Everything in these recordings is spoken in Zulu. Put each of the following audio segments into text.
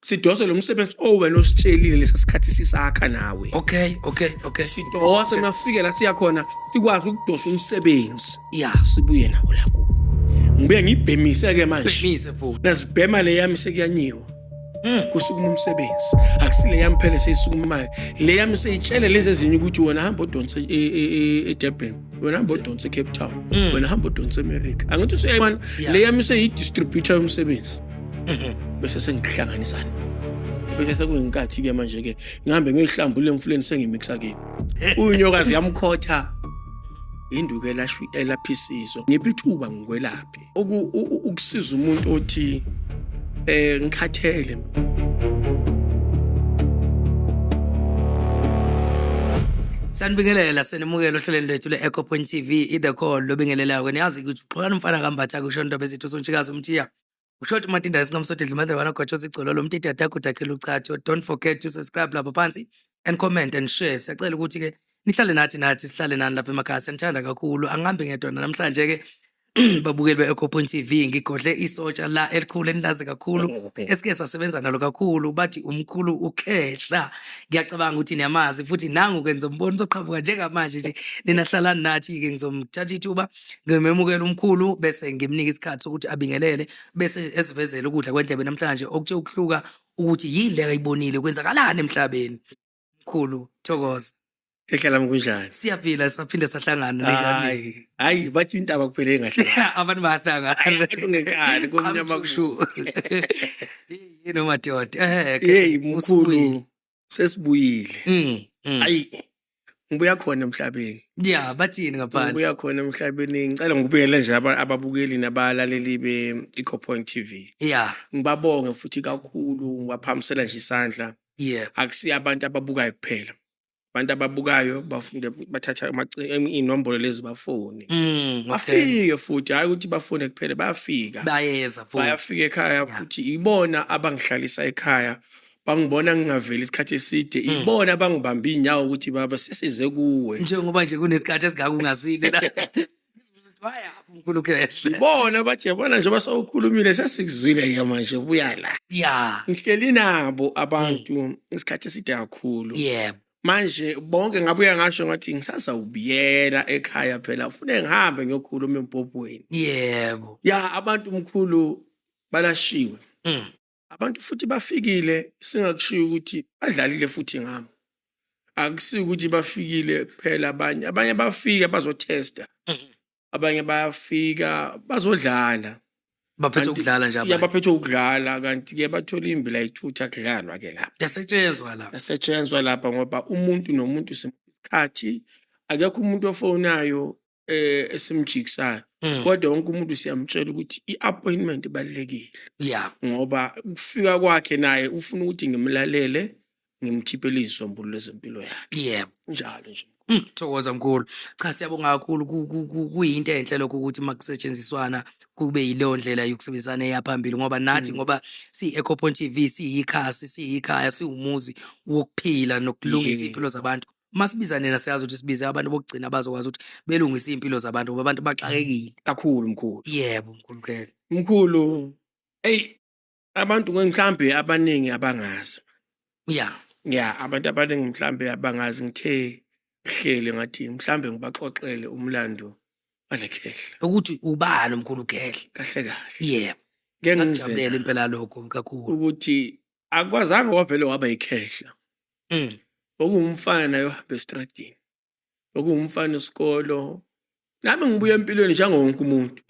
sidose lo msebenzi owena ositshelile lesikhathi sisakha nawe. Okay. Sidose mafike la siya khona sikwazi ukudosa umsebenzi. Yeah. Sibuye nawo la ku. Ngibuye ngibhemise ke manje. Bhemise futhi. Nazibhema le yami sekuyanyiwa. Kusukuma umsebenzi. Akusile yami phela seyisukumayo. Le yami seyitshele lezi ezinye ukuthi wena hamba udonse eDurban. Wena hamba udonse eCape Town. Wena hamba udonse eAmerica. Angithi useyimani le yami seyidistributor yomsebenzi. Bese sengihlanganisana. Bese sekuyinkathi ke manje ke ngihambe ngiyihlambule emfuleni sengimixa ke. Uyinyokazi yamkhotha induke elaphisiso. Ngipithuba ngikwelaphi. Ukusiza umuntu othi ngikhathele mina. Sanibingelela senemukelo ohlelweni lwethu le-Echo Point TV i-The Call lobingelelayo. Niyazi ukuthi uxolani umfana kambatha kusho into bezithu sonchikazi umthiya. Ushoti Matinda isinomsodedla madlewana gwatshoza igcolo lo mtiti attack udakhela uchathi. Don't forget to subscribe lapha phansi and comment and share. Siyacela ukuthi ke nihlale nathi sihlale nani lapha emakhaya. Sanithanda kakhulu. Angihambe ngedwa namhlanje ke babukeli be-Echo Point TV ngigodle isotsha la elikhulu enilazi kakhulu esike sasebenza nalo kakhulu bathi umkhulu ukhehla. Ngiyacabanga ukuthi niyamazi futhi nangu kwenza umbono uzoqhamuka njengamanje nje ninahlalani nathi ke ngizomthatha ithuba ngimemukela umkhulu bese ngimnika isikhathi sokuthi abingelele bese esivezele ukudla kwendlebe namhlanje okutshe ukuhluka ukuthi yini le ayibonile kwenzakalani emhlabeni. Mkhulu thokoza. Ehlala kunjani? Siyaphila saphinde sahlangana njani? Hayi bathi intaba kuphela engahlala. Abantu bayahlangana. Ungekani komnyama kusho. Yini madoda? Hey mkhulu sesibuyile. Hayi ngibuya khona emhlabeni. Yeah, bathini ngaphandle? Ngibuya khona emhlabeni. Ngicela ngikubingelele nje ababukeli nabalaleli be-Echo Point TV. Yeah. Ngibabonge futhi kakhulu ngibaphamisela nje isandla. Yeah. Akusiya abantu ababukayo kuphela. Abantu ababukayo bafunde bathatha inombolo lezi bafoni. Bafike futhi hayi ukuthi bafone kuphela bayafika. Bayeza futhi. Bayafika ekhaya futhi ibona abangihlalisa ekhaya. Bangibona ngingaveli isikhathi eside. Ibona abangibamba inyawo ukuthi baba sesize kuwe. Njengoba nje kunesikhathi esingakungazile la. Waya uNkulunkulu khehla. Ibona bathi yabona nje basawukhulumile sesikuzwile ke manje buya la. Yeah. Ngihleli nabo abantu isikhathi eside kakhulu. Yeah. Manje bonke ngabuya ngasho ngathi ngisazawubiyela ekhaya phela ufune ngihambe ngiyokhuluma empopweni. Yebo. Ya abantu mkhulu balashiwe. Abantu futhi bafikile singakushiyo ukuthi badlalile futhi ngami. Akusiyo ukuthi bafikile kuphela abanye bafika bazotesta. Abanye bayafika bazodlala. Baphethe ukudlala nje abanye. Ya baphethe ukudlala kanti ke bathola imbila yithutha kudlalwa ke lapha. Yasetshenzwa lapha. Yasetshenzwa lapha ngoba umuntu nomuntu semkhathi akekho umuntu ofonayo esimjikisayo. Kodwa wonke umuntu siyamtshela ukuthi i-appointment ibalekile. Yeah. Ngoba ukufika kwakhe naye ufuna ukuthi ngimlalele ngimkhiphele izisombululo lezempilo yakhe. Yeah. Njalo nje. Thokoza mkhulu. Cha siyabonga kakhulu kuyinto enhle lokho ukuthi makusetshenziswana kube yileyo ndlela yokusebenzisana eyaphambili ngoba nathi ngoba si-Echo Point TV siyikhaya siwumuzi wokuphila nokulungisa impilo zabantu. Masibiza nina siyazi ukuthi sibize abantu bokugcina bazokwazi ukuthi belungise impilo zabantu ngoba abantu baxakekile kakhulu mkhulu. Yebo mkhulu khehla. Mkhulu abantu mhlambe abaningi abangazi. Yeah, abantu abaningi mhlambe abangazi ngithe hlele ngathi mhlambe ngibaxoxele umlando walekhehla. Ukuthi ubani umkhulu khehla? Kahle. Yebo. Ngiyakujabula impela lokho kakhulu. Ukuthi akwazanga wavele waba yikhehla. Okumfana yohamba estradini. Okumfana esikolo. Nami ngibuye empilweni njengowonke umuntu.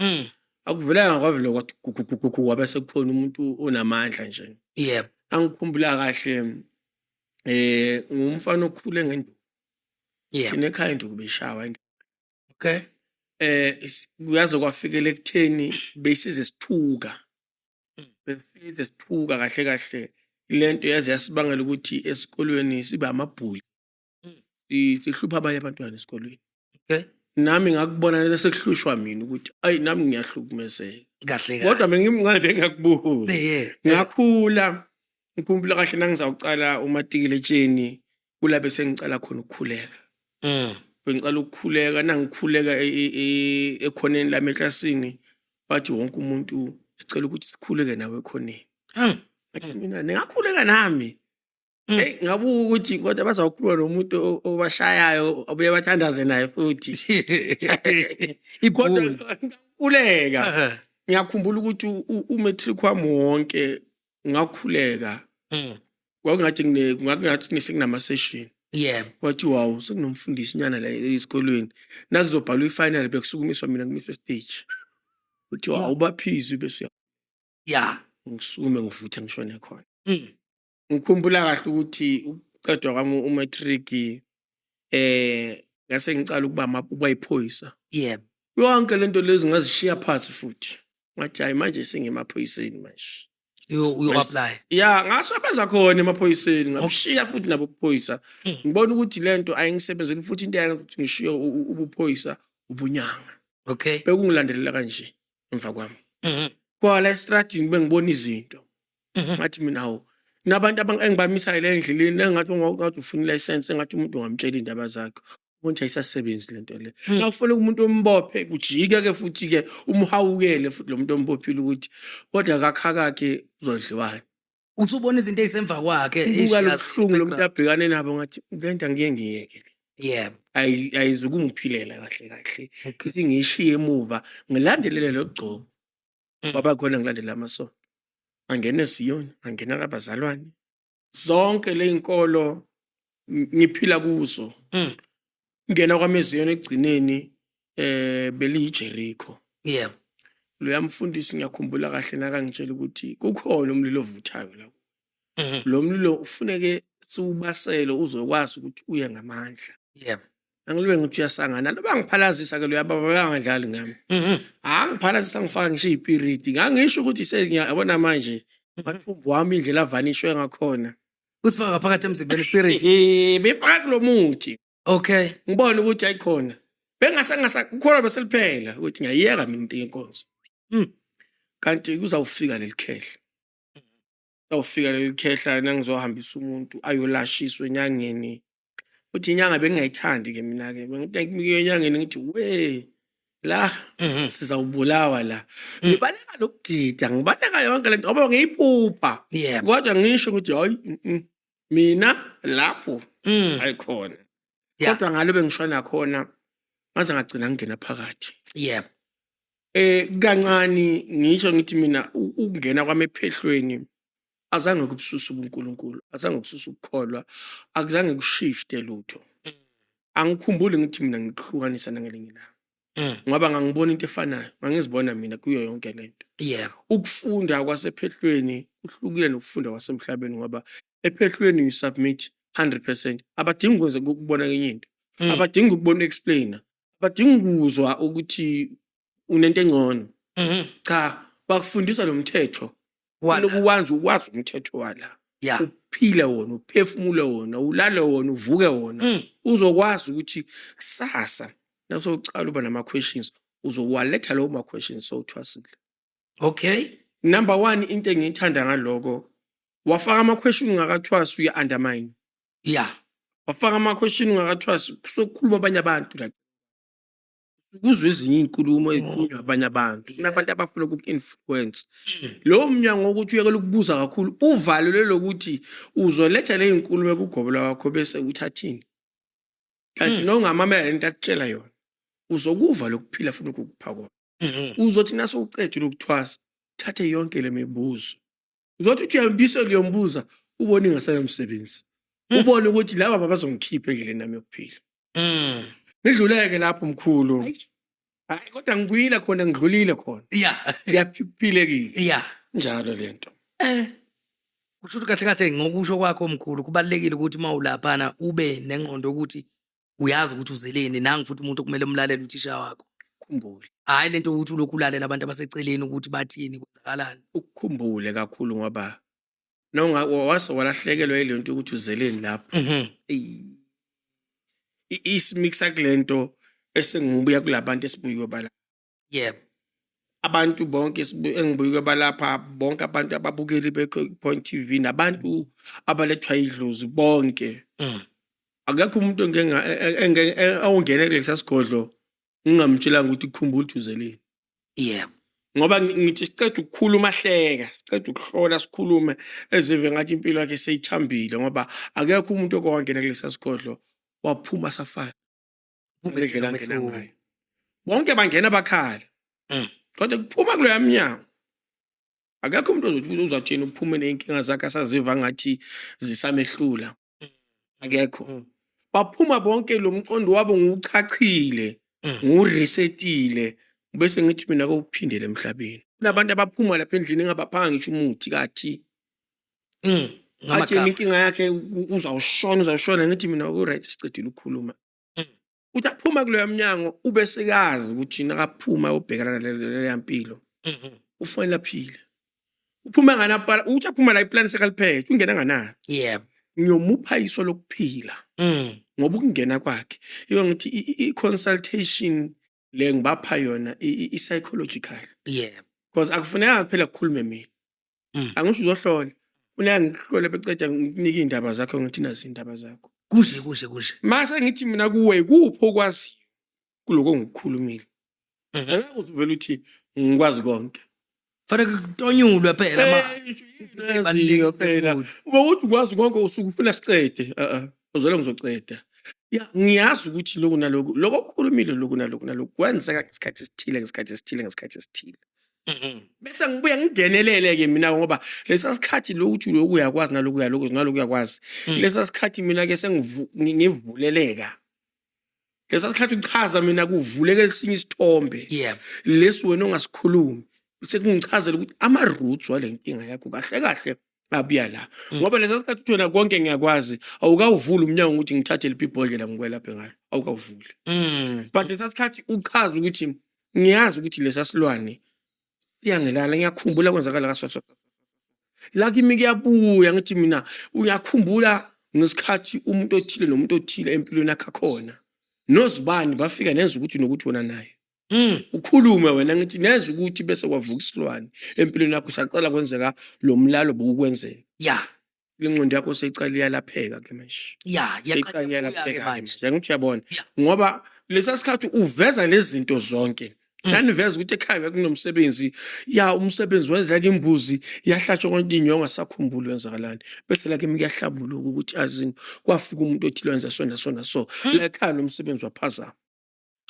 Akuvelanga kwavele kwathi wabe sekuphona umuntu onamandla nje. Yebo. Angikhumbula kahle ngumfana okhule ngenduku. Yeah. Thina ekhaya induku beshawa. Okay. Kuyaze kwafikele ekutheni besize sithuka. Besize sithuka kahle. Lento yaze yasibangela ukuthi esikolweni sibe amabhuli. Sihlupha abanye abantwana esikolweni. Okay. Nami ngakubona lese kuhlushwa mina ukuthi ayi nami ngiyahlukumezeka. Kahle. Kodwa bengimncane ngakubuza. Yeah. Ngakhula ngikhumbula kahle nangizawucala umatikuletsheni kula bese ngicala khona ukukhuleka. Bengicala ukukhuleka nangikhuleka ekhoneni lami eklasini bathi wonke umuntu sicela ukuthi sikhuleke nawe ekhoneni. ngathi mina ningakhuleka nami hey ngabuka ukuthi kodwa bazawukhuluma nomuntu obashayayo obuye bathandaze naye futhi kodwa ngakhuleka ngiyakhumbula ukuthi umatric wami wonke ngakhuleka ngakungathi ngisekunama session wathi wow sekunomfundisi nyana la esikolweni nakuzobhalwa ifinal bekusukumiswa mina ngimiswe stage uthi awubaphizwe bese ngisukume ngivuthe ngishone khona ngikhumbula kahle ukuthi uqedwa kwami umatric ngase ngicala ukuba yiphoyisa yonke lento lezi ngazishiya phansi futhi ngathi hayi manje sengimaphoyiseni manje you apply ngasebenza khona emaphoyiseni ngabushiya futhi nabo ubuphoyisa ngibona ukuthi lento ayingisebenzeli futhi into yakhe futhi ngishiya ubuphoyisa ubunyanga bekungilandelela kanje emva kwami kwala estradini bengibona izinto ngathi mina hawo nabantu engibamisa ile endleleni engathi ufuna license engathi umuntu ungamtshela indaba zakhe ukuthi ayisasebenzi lento le ngafuna umuntu ombophe kujike ke futhi ke umhawukele futhi lo muntu ombophile ukuthi kodwa kakhakakhe uzodliwana usubona izinto ezisemva kwakhe lo muntu abhekane nabo ngathi lento ngiye ngiyeke ayizukungiphilela kahle ukuthi ngishiye emuva ngilandelele lo gcobo baba khona ngilandela amasonto angena eSiyoni angena kabazalwane zonke le inkolo ngiphila kuzo ngena kwameZiyoni egcineni beliyiJericho lo yamfundisi ngiyakhumbula kahle nakangitshela ukuthi kukhona umlilo ovuthayo la lo mlilo ufuneke siubasele uzokwazi ukuthi uye ngamandla angilibe ngithi uyasangana loba ngiphalazisa ke lo yababa yangadlali ngami ngiphalazisa ngifaka ngisho iPiriti ngangisho ukuthi sengiyabona manje mathumbu wami indlela avanishwe ngakhona usifaka ngaphakathi emzimbeni spirit befaka kulo muthi ngibona ukuthi ayikhona kukhona beseliphela ukuthi ngiyayeka mina into yenkonzo kanti kuzawufika lelikhehla nangizohambisa umuntu ayolashiswa enyangeni uthi inyanga bengingayithandi ke mina ke bengithi enyangeni ngithi we la sizawubulawa la ngibaleka lokugida ngibaleka yonke lento ngoba ngiyiphupha kodwa ngisho ukuthi hayi mina lapho ayikhona kodwa ngalo bengishona khona ngaze ngagcina ngingena phakathi kancane ngisho ngithi mina ukungena kwami ephehlweni azange kubususa ubuNkulunkulu azange kubususa ukukholwa akuzange kushifte lutho angikhumbuli ngithi mina ngikuhlukanisa nangelinye ilanga ngoba ngangibona into efanayo ngangizibona mina kuyo yonke lento ukufunda kwasephehlweni kuhlukile nokufunda kwasemhlabeni ngoba ephehlweni you submit 100% abadingi ukubona enye into abadingi ukubona explainer abadingi ukuzwa ukuthi unento engcono cha bakufundisa lo mthetho ukwazi umthetho wala uphile wona uphefumule wona ulale wona uvuke wona uzokwazi ukuthi kusasa nasocala uba nama questions uzowaletha lawo ma questions sothwasile number 1 into engiyithanda ngaloko wafaka ama question ungakathwasi uya undermine wafaka ama question ungakathwasi sokukhuluma abanye abantu la kuzwe ezinye inkulumo ezikhulunywa abanye abantu kunabantu abafuna uku-influence lo mnyango ukuthi uyekela ukubuza kakhulu uvalele lokuthi uzoletha le inkulumo ekugobola wakho bese uthathini kanti nongamamela into akutshela yona uzokuva lokuphila funa ukukupha kona uzothi naso uqedile ukuthwasa thathe yonke le mibuzo uzothi uthi uyambisa liyombuza ubone ingasela umsebenzi ubone ukuthi laba babazongikhipha endleleni nami yokuphila ngidluleke lapho mkhulu hayi kodwa ngibuyile khona ngidlulile khona ngiyaphilekile njalo lento kusho ukuthi kahle ngokusho kwakho omkhulu kubalekile ukuthi mawulaphana ube nengqondo ukuthi uyazi ukuthi uzeleni nangi futhi umuntu kumele umlalele uthisha wakho ukukhumbule hayi lento ukuthi ulokulalela abantu abaseceleni ukuthi bathini kwenzakalani ukukhumbule kakhulu ngoba nonga walahlekelwa ilento ukuthi uzeleni lapho isimixa kulento esengibuya kulabantu esibuyiwe bala abantu bonke engibuyiwe balapha bonke abantu ababukeli bePoint TV nabantu abalethwa idlozi bonke akekho umuntu awungena kulesigodlo ngingamtshela ukuthi ukukhumbula ukuthi uzeleni ngoba ngithi siceda ukukhuluma hleka siceda ukuhlola sikhulume ezive ngathi impilo yakhe seyithambile ngoba akekho umuntu okwangena kulesa sikhodlo waphuma safana ngendlela angena ngayo bonke bangena bakhala kodwa kuphuma kulo yamnyango akekho umuntu ozothi uzathina uphume nenkinga zakhe asaziva ngathi zisamehlula akekho baphuma bonke lo mcondo wabo nguchachile nguresetile bese ngithi mina kokuphindele emhlabeni kunabantu abaphuma lapha endlini engabaphanga ngisho umuthi kathi ngathi inkinga yakhe uzawushona ngithi mina ku-right sicedile ukukhuluma uthi aphuma kulo yamnyango ube sekazi ukuthi nakaphuma ubhekana naleya mpilo ufanele aphile uphuma nganapala uthi aphuma la iplan sekaliphethe ungena ngana ngiyomupha iso lokuphila ngoba ukungena kwakhe yiyo ngithi i-consultation le ngibapha yona i-psychological because akufuneka kuphela kukhulume mina angisho uzohlola kufuneka ngikuhlole beceda ngikunike indaba zakho ngithi nazi indaba zakho kuhle mase ngithi mina kuwe kupho kwaziyo kuloko ngikukhulumile angeke uzuvela uthi ngikwazi konke fanele kutonyulwe phela phela ukuthi ukwazi konke usuku ufuna sicede uzole ngizoceda ngiyazi ukuthi lokhu nalokhu lokho okukhulumile lokhu nalokhu kwenzeka isikhathi esithile bese ngibuye ngidenelele ke mina ngoba lesa sikhathi lokuthi lokhu uyakwazi nalokhu uyakwazi lesa sikhathi mina ke ngivuleleka lesa sikhathi uchaza mina kuvuleke esinye isithombe lesi wena ongasikhulumi sekungichazela ukuthi ama roots wale nkinga yakho kahle abuya la ngoba lesa sikhathi uthona konke ngiyakwazi awukawuvula umnyango ukuthi ngithathe liphibhodlela ngikwelaphe ngalo awukawuvuli but lesa sikhathi uchaza ukuthi ngiyazi ukuthi lesa silwane siyangelala ngiyakhumbula kwenzakala kaswaso la kimi kuyabuya ngithi mina uyakhumbula ngesikhathi umuntu othile nomuntu othile empilweni yakhe khona nozibani bafika nenza ukuthi nokuthi wona naye ukhulume wena ngithi nenza ukuthi bese kwavuka isilwane empilweni yakho sacela kwenzeka lo mlalo bokukwenzeka ingqondo yakho seyicala iyalapheka ke manje seyicala iyalapheka manje ngithi uyabona ngoba lesa sikhathi uveza lezi zinto zonke naniveza ukuthi ekhaya kunomsebenzi umsebenzi wenza ke imbuzi yahlatshwa konke inyonga sakhumbula wenzakalani bese la ke kuyahlambuluka ukuthi azini kwafika umuntu othile wenza so la ekhaya nomsebenzi waphazama.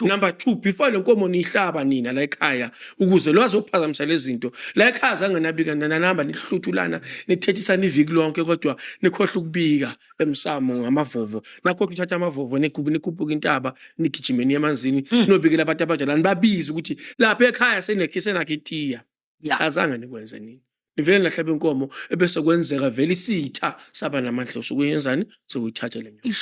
Number 2, before lenkomo nihlaba nina la ekhaya ukuze lwazophazamisa lezi zinto la ekhaya zangenabika nanamba nihluthulana nithethisa iviki lonke kodwa nikhohle ukubika emsamo ngamavovo nakho ukuthatha amavovo nekuphuka intaba nigijimeni emanzini nobikela abantu abadalani babiza ukuthi lapha ekhaya senakitiya azange nikwenze nini nivele lahlaba inkomo ebese kwenzeka vele isitha saba namandla sokuyenzani sokuyithatha lenyoni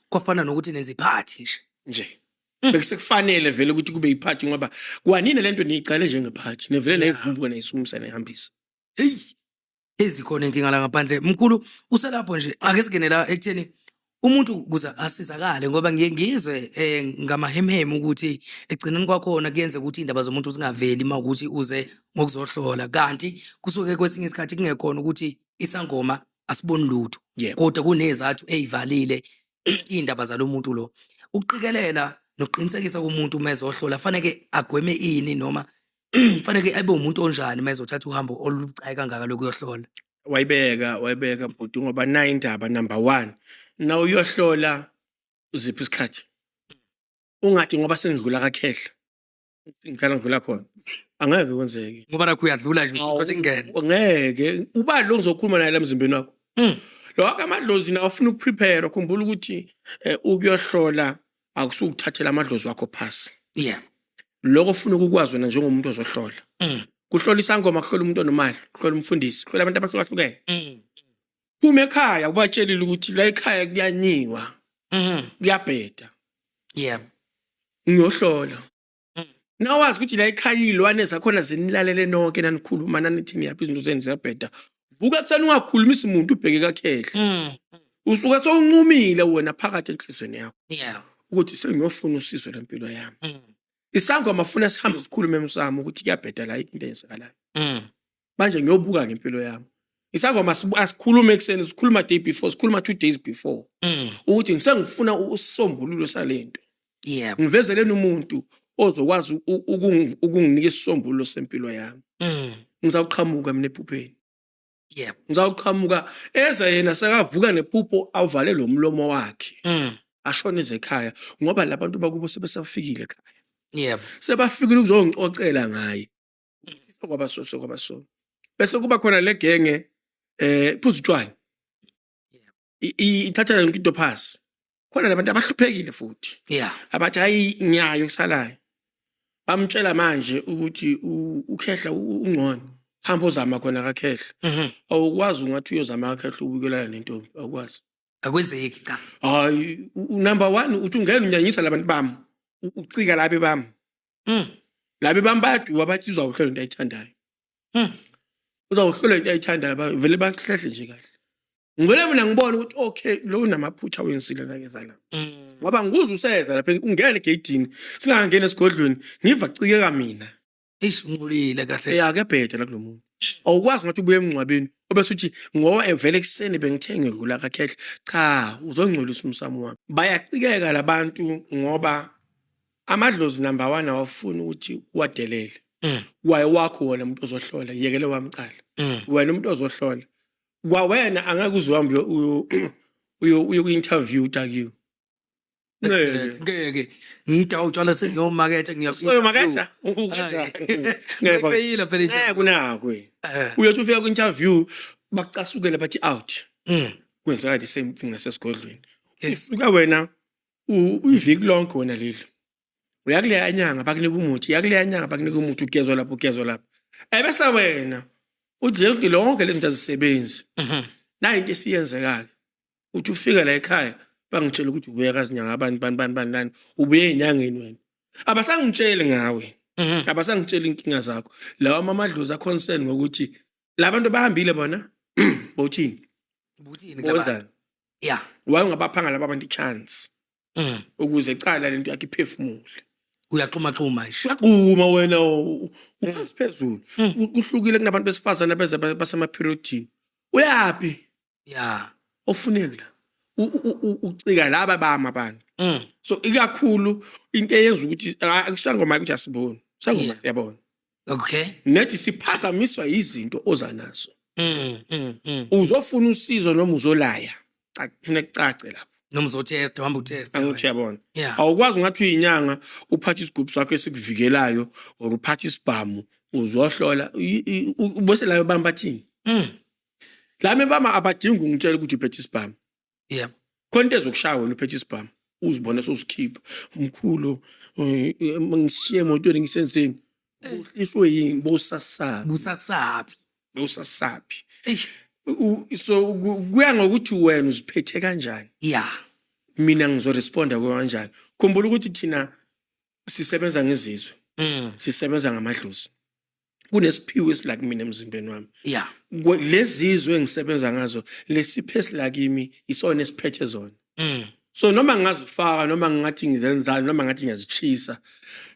kwafana nokuthi nenza iphathi nje Bekufanele vele ukuthi kube iphathi ngoba kwanini lento niyiqale njengephathi nevele nayivumbuka nayisumisa nayihambisa. Hey ezikhona inkinga la ngaphandle mkhulu uselapho nje ake singenela ekutheni umuntu kuze asizakale ngoba ngiyengizwe ngamahemheme ukuthi egcineni kwakhona kuyenze ukuthi indaba zomuntu zingaveli mawukuthi uze ngokuzohlola kanti kusuke kwesinye isikhathi kungekhona ukuthi isangoma asiboni lutho kodwa kunezathu ezivalile indaba zalomuntu lo uqikelela nokuqinisekisa komuntu mezohlola fanele agweme ini noma fanele abe umuntu onjani mezothatha uhambo olucayi kangaka lokuyohlola wayibeka bhuti ngoba nayi indaba number 1 na uyohlola uziphi isikhathi ungathi ngoba sengidlula kakhehla ngicela ngidlula khona angeke kwenzeke ngoba la kuyadlula nje uthi ingene ngeke uba lo ngizokhuluma naye la emzimbeni wakho lo amadlozi na ufuna ukuprepare ukhumbula ukuthi ukuyohlola akusukuthathela amadlozi wakho phasi lokho ufuna ukukwazi wena njengomuntu ozohlola kuhlola isangoma kuhlola umuntu onomali kuhlola umfundisi kuhlola abantu abahlukahlukene uma ekhaya ubatshelile ukuthi la ekhaya kuyanyiwa kuyabheda ngiyohlola nawazi ukuthi la ekhaya ilwane zakhona zenilalele nonke nanikhuluma nanithi niyaphi izinto zenu ziyabheda vuka kusani ungakhulumisa umuntu ubheke kakhehla usuka sowuncumile wena phakathi enhlizweni yakho ukuthi sengiyofuna usizo lempilo yami isangoma afuna sihambe sikhulume emsamo ukuthi kuyabheda la into eyenzakalayo manje ngiyobuka ngempilo yami isangoma asikhulume ekseni sikhuluma day before sikhuluma 2 days before ukuthi ngisengifuna usombululo salento ngivezelene umuntu ozokwazi ukunginika isisombululo sempilo yami. Ngizawuqhamuka mina ephupheni. Yebo. Ngizawuqhamuka eza yena sekavuka nephupho avale lo mlomo wakhe. Ashona ezekhaya ngoba labantu bakubo sebesafikile ekhaya. Yebo. Sebafikile ukuzongicocela ngaye. Kwabaso. Bese kuba khona le genge phuza utshwala. Ithatha into pass. Khona labantu abahluphekile futhi. Yeah. Abathi hayi nyayo kusalayo. Bamtshela manje ukuthi ukhehla ungcono. Hamba uzama khona kakhehla. Awukwazi ungathi uyozama kakhehla ubukelana nentombi, awukwazi. Akwenzeki cha. Hayi number 1 uthi ungena unyanyisa labantu bami. Ucika labe bami. Labe bami bayaduka bathi uzawuhlola into ayithandayo. Uzawuhlola into ayithandayo vele bakuhlehle nje kahle. Ngivele mina ngibona ukuthi okay lo unamaphutha wensile nakezala. Ngoba ngikuze useza lapha ungena egate singangena esigodlweni ngiva cikeka mina. Unqulile kahle. Ake bhede la kulomuntu. Awukwazi ngathi ubuye emncwabeni obese uthi ngoba evele ekseni bengithenge ngidlula kakhehla cha uzongcolisa umsamo wami. Bayacikeka labantu ngoba amadlozi number 1 awafuni ukuthi wadelele. Waye wakho wona umuntu ozohlola yekele wamcala. Wena umuntu ozohlola. Kwawena angeke uzohambe uyo-interview utakiwe. Ngeke ngidawutshwala sengiyomakethe ngiyamaketha ngiyafeyila phela kunakho uyothi ufika ku-interview bakucasukele bathi out kwenzeka the same thing nasesigodlweni. Ufika wena uyiviki lonke wena leli uyakuleya nyanga bakunika umuthi yakuleya nyanga bakunika umuthi ugezwe lapho ebese wena uthi lonke lezi zinto azisebenzi na into esiyenzekayo uthi ufika la ekhaya bangitshela ukuthi ubuye kazinyanga bani ubuye inyangeni wena abasangitsheli ngawe abasangitsheli inkinga zakho lawa amadlozi concern ngokuthi labantu bahambile bona bothini ngabani yeah waye ungabaphanga laba abantu ichance ukuze ecala lento yakhe iphefumule uyaxhuma nje uyaqhuma wena uphezulu kuhlukile kunabantu besifazana beze basema periodini uyapi yeah ofuneki la ucika laba bama abantu so ikakhulu into eyenza ukuthi akusangoma ukuthi asiboni sangoma siyabona okay nethi siphazamiswa izinto ozanazo uzofuna usizo noma uzolaya kufanele kucace lapho noma uzotest uhamba utest angithi yabona awukwazi ngathi uyinyanga uphatha isigubhu sakho esikuvikelayo or uphatha isibhamu uzohlola ubose layo bamba bathini lami bama abadinga ungitshela ukuthi uphethe isibhamu yebo khona into ezokushaya wena uphethe isibhamu uzibone sozikhipha umkhulu ngishiye emotweni ngisenzeni uhlishwe yini busasabi so kuya ngokuthi wena uziphethe kanjani yeah mina ngizoresponda kanjani khumbula ukuthi thina sisebenza ngezizwe sisebenza ngamadlozi kunesiphiwo esilaki mina emzimbeni wami yeah lezizwe engisebenza ngazo lesiphe esilakimi isona esiphethe zona so noma ngingazifaka noma ngingathi ngizenzani noma ngathi ngiyazichisa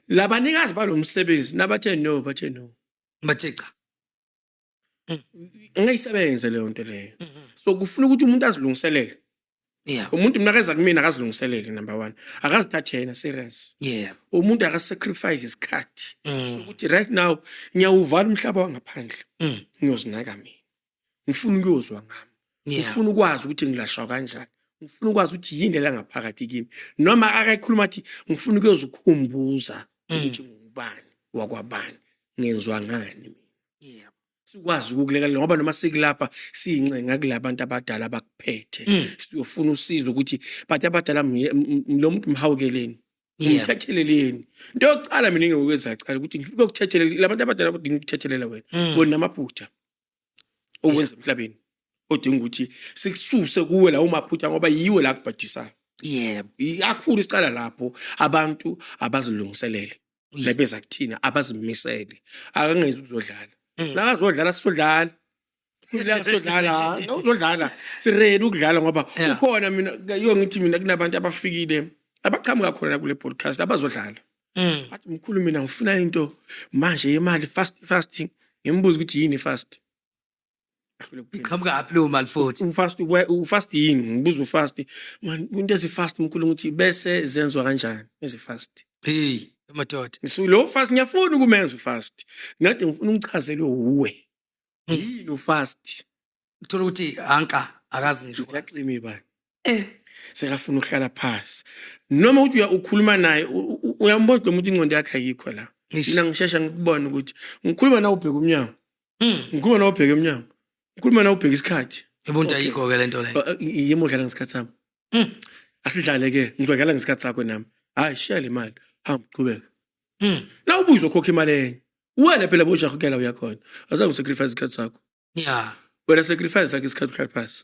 labanikazi balomsebenzi nabathe no bathe cha ngayisebenze leyo nto leyo so kufuna ukuthi umuntu azilungiselele yeah umuntu mina akeza kumina akazilungiselele number 1 akazithathe yena serious yeah umuntu akasacrifice isikhathi ukuthi right now ngiyawuvala umhlaba wangaphandle ngiyozinaka mina ngifuna ukuyozwa ngami ngifuna ukwazi ukuthi ngilashwa kanjani ngifuna ukwazi ukuthi yini la ngaphakathi kimi noma akayikhuluma athi ngifuna ukuyozikhumbuza ukuthi ngubani wakwabani ngenzwa ngani mina yeah sikwazi ukukulekelela ngoba noma sikulapha siyincenga kulabantu abadala abakuphethe siyofuna usizo ukuthi bathi abadala lo muntu mhawukeleni ngithetheleleni into yokuqala mina ngiyokwenza aqala ukuthi ngifike ukuthethelela labantu abadala abadinga ukuthethelela wena namaphutha okwenza emhlabeni odinga ukuthi sikususe kuwe la umaphutha ngoba yiwe la kubhadisayo yebo iyakhulu isiqala lapho abantu abazilungiselele lebeza kuthina abazimisele akangezi ukuzodlala la azodlala sisodlala kulaka sodlala uzodlala siredi ukudlala ngoba ukhona mina ngithi mina kunabantu abafikile abaqhamuka khona kule podcast abazodlala athi mkhulu mina ngifuna into manje yemali fasting ngimbuza ukuthi yini fast iqhamuka aphi lo mali futhi ufast yini ngibuza ufast man into ezifast mkhulu ukuthi bese zenziwa kanjani ezifast Amadoda. Lo fast ngiyafuna ukumenza ufast. Ngathi ngifuna ungichazele uwe. Yini ufast? Uthola ukuthi anka akazi ngisho. Siyacima ibani. Sekafuna ukuhlala phansi. Noma uthi ukhuluma naye uyambona lo muntu ingqondo yakhe ayikho la. Mina ngishesha ngikubona ukuthi ngikhuluma nawe ubheka umnyango. Ngikhuluma nawe ubheka umnyango. Ngikhuluma nawe ubheka isikhathi. Ebonto ayikho ke lento leyo. Yimo dlala ngesikhathi sami. Asidlale ke ngizodlala ngesikhathi sakho nami. Hayi shiya le mali. Hamba uqhubeka. Na ubuzo khokha imali enye. Wena phela bojahukela uyakhona. Azange usacrifice isikhathi sakho. Yeah. Wena sacrifice sakhe isikhathi uhlala phansi.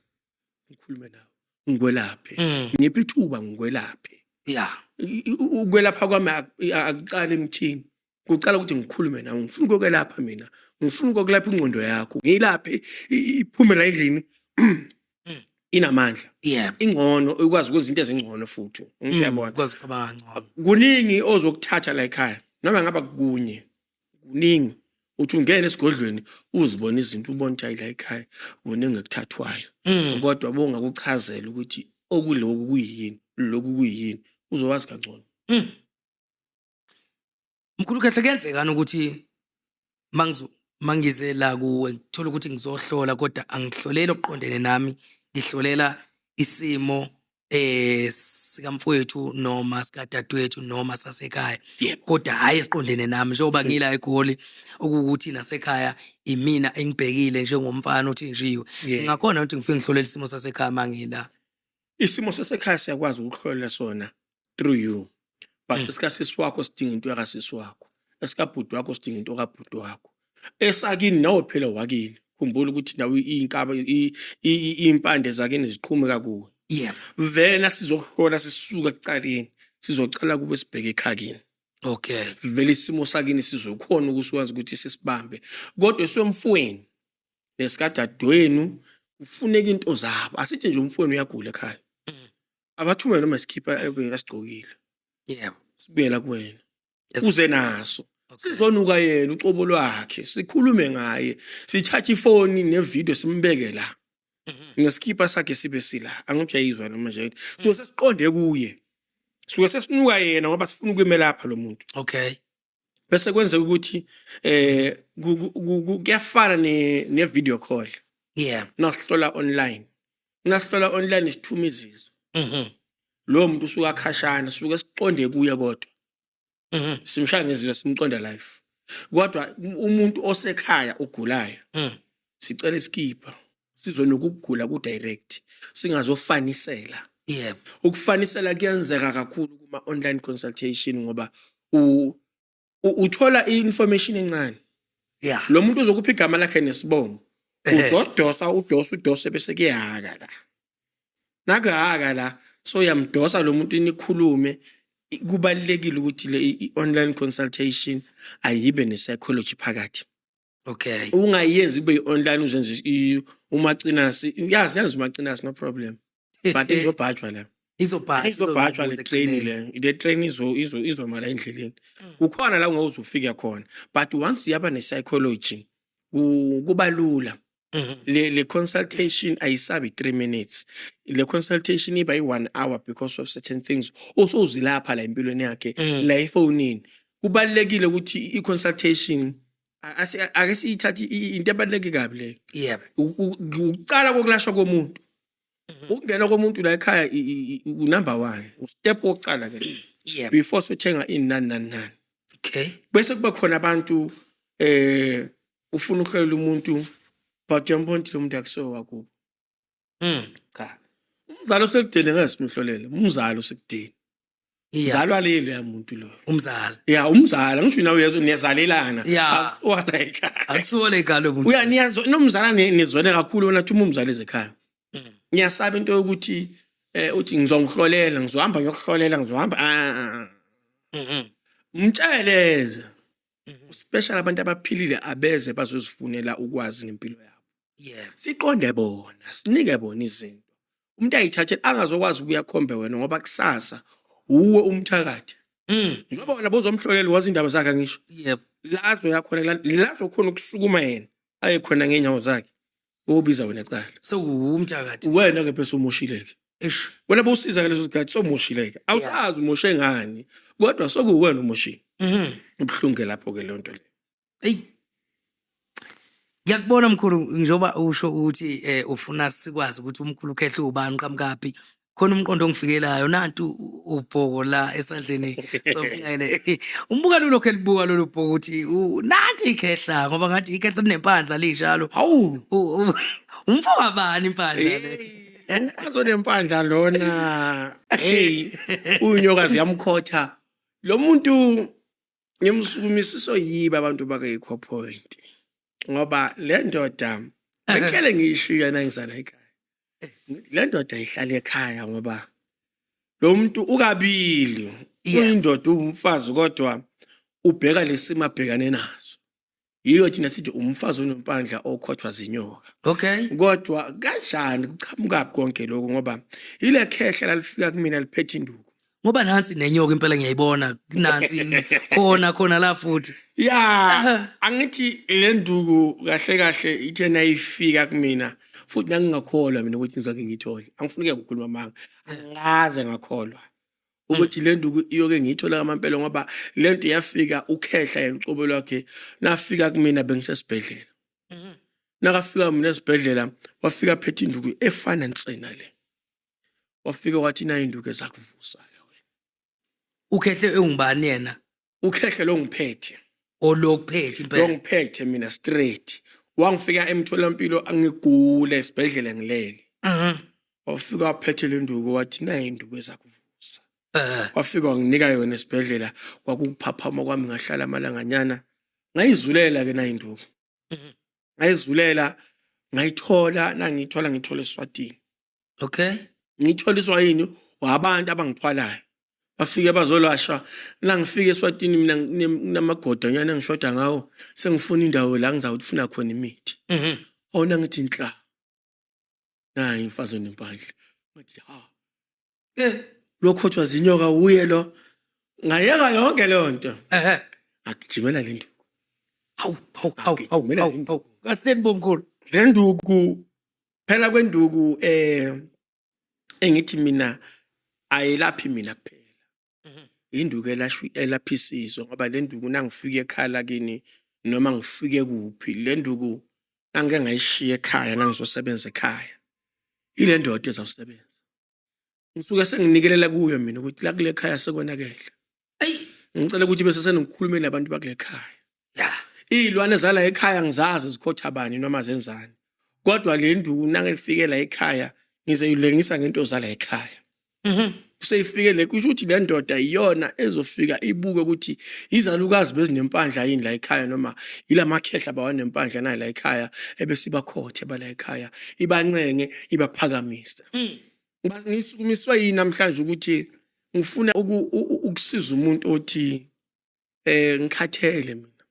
Ngikhulume nawe. Ngikwelaphe. Ngiphi ithuba ngikwelaphe. Yeah. Ukwelapha kwami akucala emthini. Kucala ukuthi ngikhulume nawe. Ngifuna ukwelapha mina. Ngifuna ukulapha ingqondo yakho. Ngiyilaphe iphume la endlini. Inamandla. Yeah. Ingcono ukwazi ukwenza into ezingcono futhi. Ngiyabona. Ukwazi ukucabanga ngcono. Kuningi ozokuthatha la ekhaya. Noma ngaba kunye. Kuningi. Uthi ungena esigodlweni uzibona izinto ubona ukuthi la ekhaya kuningi ekuthathwayo. Kodwa bongakuchazela ukuthi okuloku kuyini, lokhu kuyini uzowazi kangcono. Mkhulu kahle kuyenzeka ukuthi mangize la kuwe ngithola ukuthi ngizohlola kodwa angihloleli oqondene nami ngihlolela isimo sikamfowethu noma sikadadewethu noma sasekhaya kodwa hayi esiqondene nami njengoba ngila eGoli ukuthi nasekhaya imina engibhekile njengomfana uthi njiwe ngakhona ukuthi ngifike ngihlolela isimo sasekhaya mangila isimo sasekhaya siyakwazi ukuhlolela sona through you but esikasisi wakho sidinga into yakasisi wakho esikabhudu wakho sidinga into kabhudu wakho esakini nawe phela wakini khumbula ukuthi nawe inkaba impande zakini ziqhumeka kuwe. Yeah. Vele sizohlola sisuka ekucaleni sizocala kube sibheke ekhakini. Okay. Vele isimo sakini sizokhona ukuswazi ukuthi sisibambe. Kodwa somfweni nesikadadewenu ufuneka into zabo. Asithi nje umfweni uyagula ekhaya. Abathume noma sikhipha ebesigcokile. Yeah. Sibuyela kuwena. Uze naso. Sizonuka yena ucobo lwakhe sikhulume ngaye sithatha ifoni nevideo simbeke la. Ngesikipha sakhe sibe sila angijayizwa noma nje so sesiqonde kuye suke sesinuka yena ngoba sifuna ukumelapha lo muntu. Okay. Bese kwenzeka ukuthi kuyafana ne video call. Yeah. Nasihlola online. Nasihlola online sithuma izizwe. Lo muntu usuka akhashana suke siqonde kuye kodwa. Simshaya ngezizwe simqonda live. Kodwa umuntu osekhaya ogulayo. Sicela iskipha. Sizona ukugula ku direct singazofanisela. Yeah. Ukufanisela kuyenzeka kakhulu kuma online consultation ngoba uthola information encane. Yeah. Lo muntu uzokupha igama lakhe nesibongo. Udosa bese kuyahaka la. Nakahaka la so yamdosa lo muntu nikhulume kubalekile ukuthi le online consultation ayibe ne psychology phakathi. Okay. Ungayenzi kube online uzenze umacinasi yazi umacinasi no problem. But izobhajwa la. Izobhajwa le train le. The train izomala endleleni. Kukhona la ungawuzufika khona. But once yaba ne psychology kuba lula. Le consultation ayisabi 3 minutes. Le consultation iba i1 hour because of certain things. Also uzilapha la empilweni yakhe la efonini. Kubalekile ukuthi i-consultation ake siyithathe into ebaleke kabi le. Yeah. Uqala kokulashwa komuntu. Ukungena komuntu la ekhaya number 1. Step wokuqala ke. Yeah. Before sothenga inani. Okay. Bese kuba khona abantu ufuna ukuhlela umuntu but yambona lo muntu akuso wakubo. Cha. Umzalo sekudele ngasimhlolele. Umzalo sekudele. Zalwa lelo ya muntu lo. Umzala. Yeah, umzala ngisho nawe yezo niyazalelana. Akusuwa la ekhaya. Akusuwa la ekhaya lo muntu. Uyaniyazo nomzala nizwene kakhulu wena thuma umzala ezekhaya. Ngiyasaba into ukuthi uthi ngizongihlolela ngizohamba ngiyokuhlolela ngizohamba umtsheleze. Special abantu abaphilile abeze bazozifunela ukwazi ngempilo yabo. Yeah. Siqonde bona, sinike bona izinto. Umuntu ayithathela angazokwazi ukuyakhombe wena ngoba kusasa uwe umthakathi. Ngoba wena bozomhlolela wazi indaba zakhe ngisho. Yep. Lazo yakhona lazo khona ukusukuma yena aye khona ngenyawo zakhe. Ubiza wena ecala. So umthakathi. Wena ke bese umoshileke. Eish. Wena bowusiza ke leso sikhathi somoshileke. Awusazi umoshe ngani. Kodwa sokuwena umoshile. Ubuhlungu lapho ke lonto le. Ey. Ngiyakubona mkhulu njoba usho ukuthi ufuna sikwazi ukuthi umkhulu ukhehle ubani qhamukaphi. Khona umqondo ongifikelayo nantu ubhoko la esandleni sokunxele. Umbuka lokho elibuka lolu bhoko ukuthi nathi ikhehla ngoba ngathi ikhehla linempandla linjalo. Hawu, Umfo bani impandla le? umfazi onempandla lona. Hey, unyokazi yamkhotha. Lo muntu ngimsukumisiso yiba abantu bake Eco Point. Ngoba le ndoda ngekele ngiyishiya nangisala ekhaya. Le ndoda ihlala ekhaya ngoba lo muntu ukabili. Uyindoda umfazi kodwa ubheka lesimo abhekane nazo. Yiyo thina sithi umfazi onompandla okhothwa zinyoka. Okay. Kodwa kanjani kuchamuka konke lokho ngoba ile khehla lalifika kumina liphethe induku. Ngoba nansi nenyoka impela ngiyayibona nansi khona la futhi. Ya, angithi le nduku kahle ithe nayifika kumina futhi ngingakholwa mina ukuthi ngizake ngithole. Angifunike ukukhuluma manga. Angaze ngakholwa ukuthi le nduku iyoke ngiyithola ngamampela ngoba lento yafika ukhehla yena ucobo lwakhe nafika kumina bengisesibhedlela. Nakafika mina esibhedlela wafika phethe induku efana nsena le. Wafika wathi na induku ezakuvusa wena. Ukhehle ungubani yena? Ukhehle lo ngiphethe. Olokuphethe impela. Ngiphethe mina straight. Wangifika emtholampilo angigule esibhedlela ngilele. Wafika waphethe le nduku wathi na induku ezakuvusa. Wafika wanginika yona esibhedlela kwakuphaphama kwami ngahlala amalanganyana. Ngayizulela ke na induku. Ngayizulela ngayithola ngithola eSwatini. Okay. Ngithola eSwatini wabantu abangithwalayo. Bafike bazolashwa la ngifike eSwatini mina namagodonyana ngishoda ngawo sengifuna indawo la ngizawufuna khona imithi. Awuna ngithi inhla. Nayi imfazo nempandla. Ngathi ha. Lokhothwa zinyoka uye lo. Ngayeka yonke le nto. Ngagijimela le nduku. Hawu. Kahleni bomkhulu. Le nduku phela kwenduku engithi mina ayilaphi mina kuphela. Induku elaphisizwe ngoba le nduku nangifike ekhaya kini noma ngifike kuphi le nduku angeke ngayishiya ekhaya nangizosebenza ekhaya. Ile ndoda ezawusebenza. Ngisuke senginikelela kuyo mina ukuthi la kule ekhaya sekonakele. Ngicela ukuthi bese senikhulume nabantu bakule ekhaya. Izilwane zala ekhaya ngizazi zikhotha bani noma zenzani. Kodwa le nduku nangifike la ekhaya ngizeyilengisa ngento zala ekhaya. Useyifike le kusho ukuthi le ndoda iyona ezofika ibuke ukuthi izalukazi bezinempandla yini la ekhaya noma ilamakhehla bawanempandla na la ekhaya ebese bakhothe bala ekhaya ibancenge ibaphakamise. Ngisukumiswa yini namhlanje ukuthi ngifuna ukusiza umuntu othi ngikhathele mina.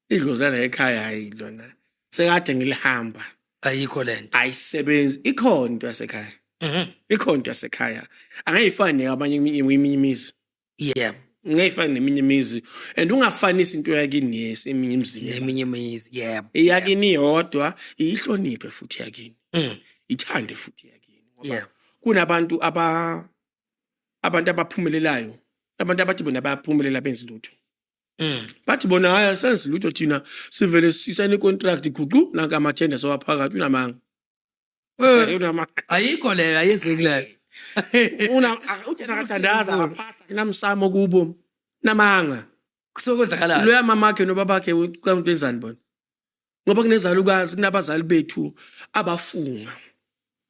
Idlozi la ekhaya ayilona. Sekade ngilihamba. Ayikho lento. Ayisebenzi ikhona into yasekhaya. Ikhona into yasekhaya. Angayifani abanye imizi. Yeah. Ngayifani neminye imizi and ungafanisi into yakini yeseminye imizini. Neminye imizi. Yeah. Iyakini yodwa ihloniphe futhi yakini. Ithande futhi yakini. Yeah. Kunabantu abantu abaphumelelayo. Abantu abathi bona bayaphumelela benza lutho. Bathi bona haya senze lutho thina sivele sisayine icontract guqu la ngamathenda sowaphakathi unamanga. Ayikho le ayenzeki la. Uthena kathandaza ngaphahla namsamo kubo namanga. Kusokwenzakala. Lo yamamakhe nobabakhe umuntu enzani bona. Ngoba kunezalukazi kunabazali bethu abafunga.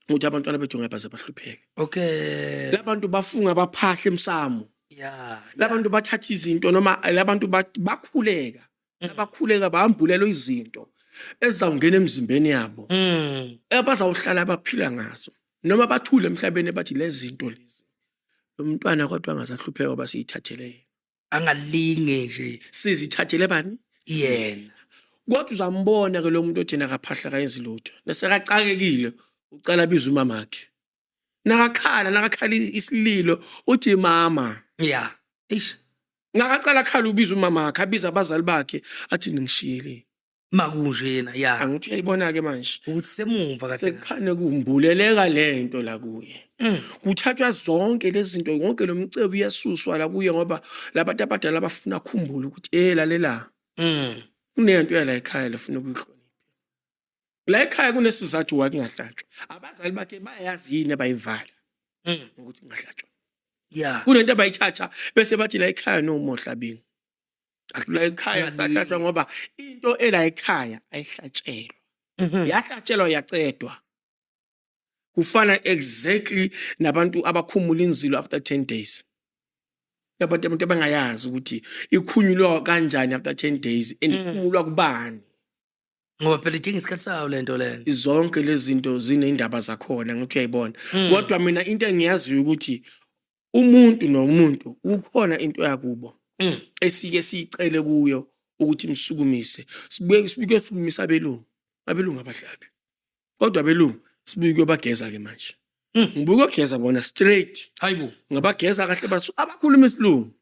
Ukuthi abantwana bethu ngabaze bahlupheke. Okay. Labantu bafunga baphahla emsamo. Yeah. Labantu bathatha izinto noma labantu bakhuleka. Abakhuleka bahambulelo izinto ezawungena emzimbeni yabo. Abazawuhlala abaphila ngazo. Noma bathule emhlabeni bathi lezi zinto lezi. Lo mntwana kodwa angasahlupheka basiyithathele. Angalinge nje. Sizithathele bani? Yena. Kodwa uzambona ke lo muntu othena akaphahla kayenzi lutho. Nasekaqakekile ucala biza umama wakhe. Nakakhala isililo uthi mama. Yeah. Eish. Ngakacala khala ubiza umama wakhe abiza abazali bakhe athi ngishiyele. makunje yena ya Angithi uyayibona ke manje ukuthi semumva kahle sekukhane kumbuleleka lento la kuye kuthathwa zonke lezi zinto konke lo mcebu uyasuswa la kuye ngoba labantu abadala bafuna ukukhumbula ukuthi lalela kunento yala ekhaya lefuna ukuyihlonipha la ekhaya kunesizathu wakungahlatshwa abazali bakhe bayazi yini abayivala ukuthi ngahlatshwa ya kunento abayithatha bese bathi la ekhaya no mohlabini la ekhaya sahlatshwa ngoba into ela ekhaya ayihlatshelwa yahlatshelwa yacedwa kufana exactly nabantu abakhumula inzilo after 10 days abantu abangayazi ukuthi ikhunyulwa kanjani after 10 days enikhumulwa kubani ngoba phela idinga isikhathi sayo lento lena zonke lezi zinto zinendaba zakhona ngithi uyayibona kodwa mina into engiyaziyo ukuthi umuntu nomuntu ukhona into yakubo esike sicele kuyo ukuthi msukumise sibuke sukumisa abelungu abahlabi kodwa abelungu sibuke bageza ke manje ngibuke ogeza bona straight hayibo ngabageza kahle basu abakhuluma isilungu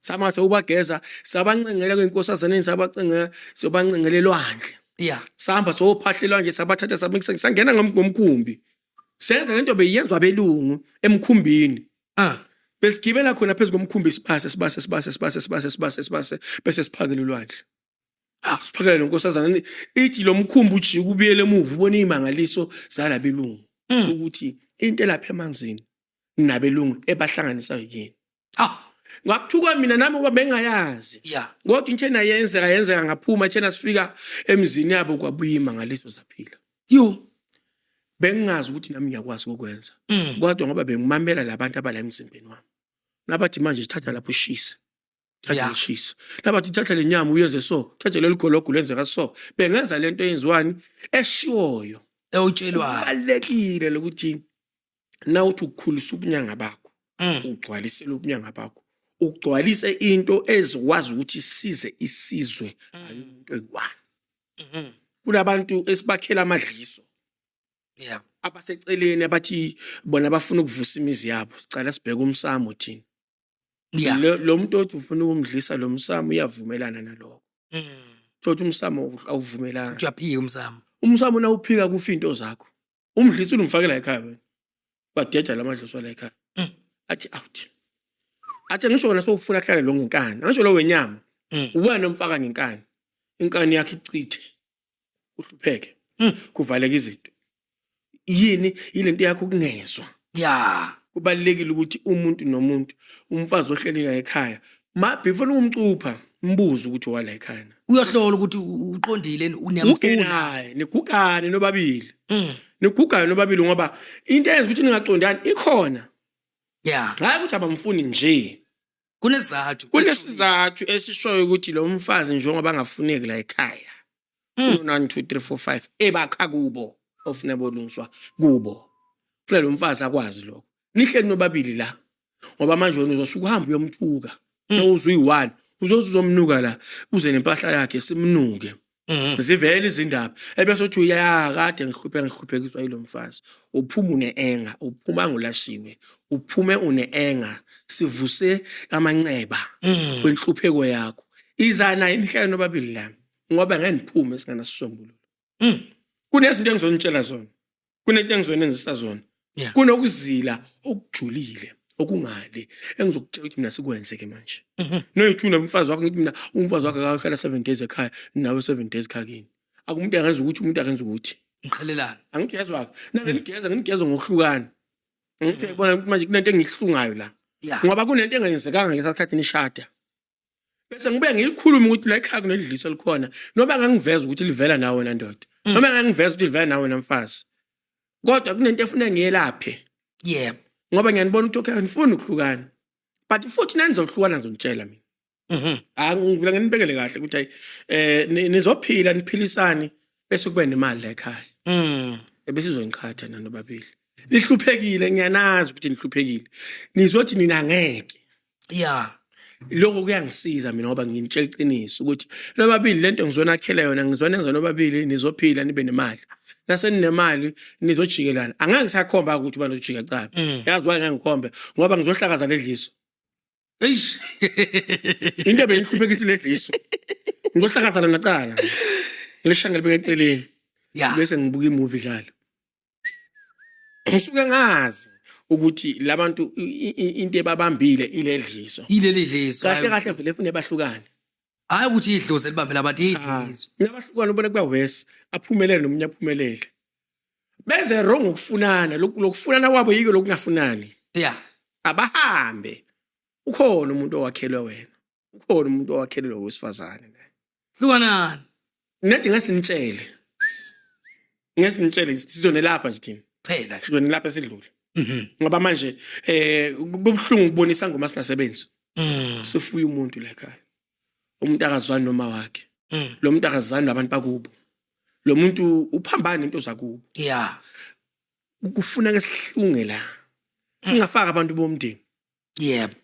samase ubageza sabancengela kwenkosazaneni sabacengela sobancengele elwandle ya sahamba sophahlelwa nje sabathatha sangena ngomkhumbi senza lento beyenzwa abelungu emkhumbini besigibela khona phezulu komkhumbi sibase bese siphakela ulwandle siphakela lenkosazana ithi lo mkhumbi ujike ubuyele emuva ubona imangaliso zalabelungu ukuthi into elapha emanzini nabelungu ebahlanganisa yini ngakuthuka mina nami ngoba bengayazi kodwa into yenzeka ngaphuma thena sifika emzini yabo kwabuya imangaliso zaphila bengazi ukuthi nami ngiyakwazi ukwenza kodwa ngoba bengimamela labantu abala emzimbeni wami nabathi manje sithatha lapho ushisa ushisa nabathi thatha lenyama uyenze so thatha leli gologo lenzeka so bengenza lento eyenziwani eshiwoyo ewutshelwayo balekile lokuthi nawuthi ukukhulisa ubunyanga bakho ugcwalisele ubunyanga bakho ugcwalise into ezikwazi ukuthi size isizwe ayumuntu oyi-1 kunabantu esibakhela amadliso abaseceleni abathi bona bafuna ukuvusa imizi yabo sicela sibheke umsamo thina lo muntu othi ufuna ukumdlisa lo msamo uyavumelana nalokho thothi umsamo awuvumelana uyaphika umsamo nawuphika kufa into zakho umdlisi umfakela ekhaya wena badeja lamadliso la ekhaya athi athi ngisho wona sokufuna hlale lo ngenkani ngisho lo wenyama uwena umfaka ngenkani inkani yakhe icithe uhlupheke kuvaleka izinto yini ilento yakho kungezwa kubalekile ukuthi umuntu nomuntu umfazi ohlelela ekhaya before umcupha mbuzo ukuthi wala ekhaya uyahlola ukuthi uqondile uniyamfuna negugane nobabili negugane nobabili ngoba into eyenza ukuthi ningaqondani ikhona hayi ukuthi abamfuni nje kunesizathu esishoyo ukuthi lo mfazi njengoba angafuneki la ekhaya 1 2 3 4 5 ebakha kubo ofuna bolungiswa kubo kufanele lo mfazi akwazi lokho nihleli nobabili la ngoba manje wena uzosuka uhamba uyomthuka uzuyi-1 uzomnuka la uze nempahla yakhe simnuke zivele izindaba ebese uthi kade ngihluphekiswa yilo mfazi uphuma une-enga uphuma ngulashiwe uphume une-enga sivuse amanceba kwenhlupheko yakho izana imihlelo nobabili la ngoba ngeke niphume singanasisombululo kunezinto engizonitshela zona kunento engizonenzisa zona kunokuzila okujulile okungale engizokutshela ukuthi mina sikwenzeke manje noyithuna umfazi wakho ngithi mina umfazi wakho akahlala 7 days ekhaya nawe 7 days ekhakini akumuntu angenza ukuthi umuntu akenza ukuthi ngikhalelana angithi yazwakho nami ngigeza ngokuhlukana ngithi yabona manje kunento engihlungayo la ngoba kunento engenzekanga lesikhathi nishada bese ngibe ngilikhuluma ukuthi la ekhaya kunedliso likhona noba ngangiveza ukuthi livela nawe wena ndoda noma ngangiveza ukuthi livela nawe wena mfazi kodwa kunento efuna ngiyelaphe ngoba ngiyanibona ukuthi okay ngifuna ukuhlukana but futhi nanizohlukana ngizonitshela mina ngivula nginibekele kahle ukuthi nizophila niphilisane bese kube nemali la ekhaya bese izongiqhatha nanobabili nihluphekile ngiyanazi ukuthi nihluphekile nizothi nina ngeke lokho kuyangisiza mina ngoba nginitshela iqiniso ukuthi nobabili lento ngizonakhela yona ngizonenza nobabili nizophila nibe nemali naseninemali nizojikelana angeke ngisakhomba ukuthi banojika cha yazi why ngeke ngikhombe ngoba ngizohlakaza ledliso eish into bengihluphekisa ledliso ngizohlakazana naqala ngilishanga libeke eceleni yeah bese ngibuka imovie idlala ngisuke ngazi ukuthi labantu into ebabambile iledliso ileli dliso kahle kahle vele efune bahlukane hayi ukuthi idlozi elibambela abantu idliso nabahlukana ubona kuba west aphumelele nomunye aphumelele benze wrong ukufunana lokufunana kwabo yiko lokungafunani yeah abahambe ukhona umuntu owakhelwe wena ukhona umuntu owakhelwe wesifazane hlukanani nathi ngesinitshele sizone lapha nje thina phela sizone lapha sidlule ngoba manje kubhlungu ukubonisa ngoma singasebenzi sifuya umuntu la ekhaya umuntu akazwani noma wakhe lo muntu akazani nabantu bakubo lo muntu uphambana into zakubo yeah kufuna ke sihlunge la singafaka abantu bomndeni yebo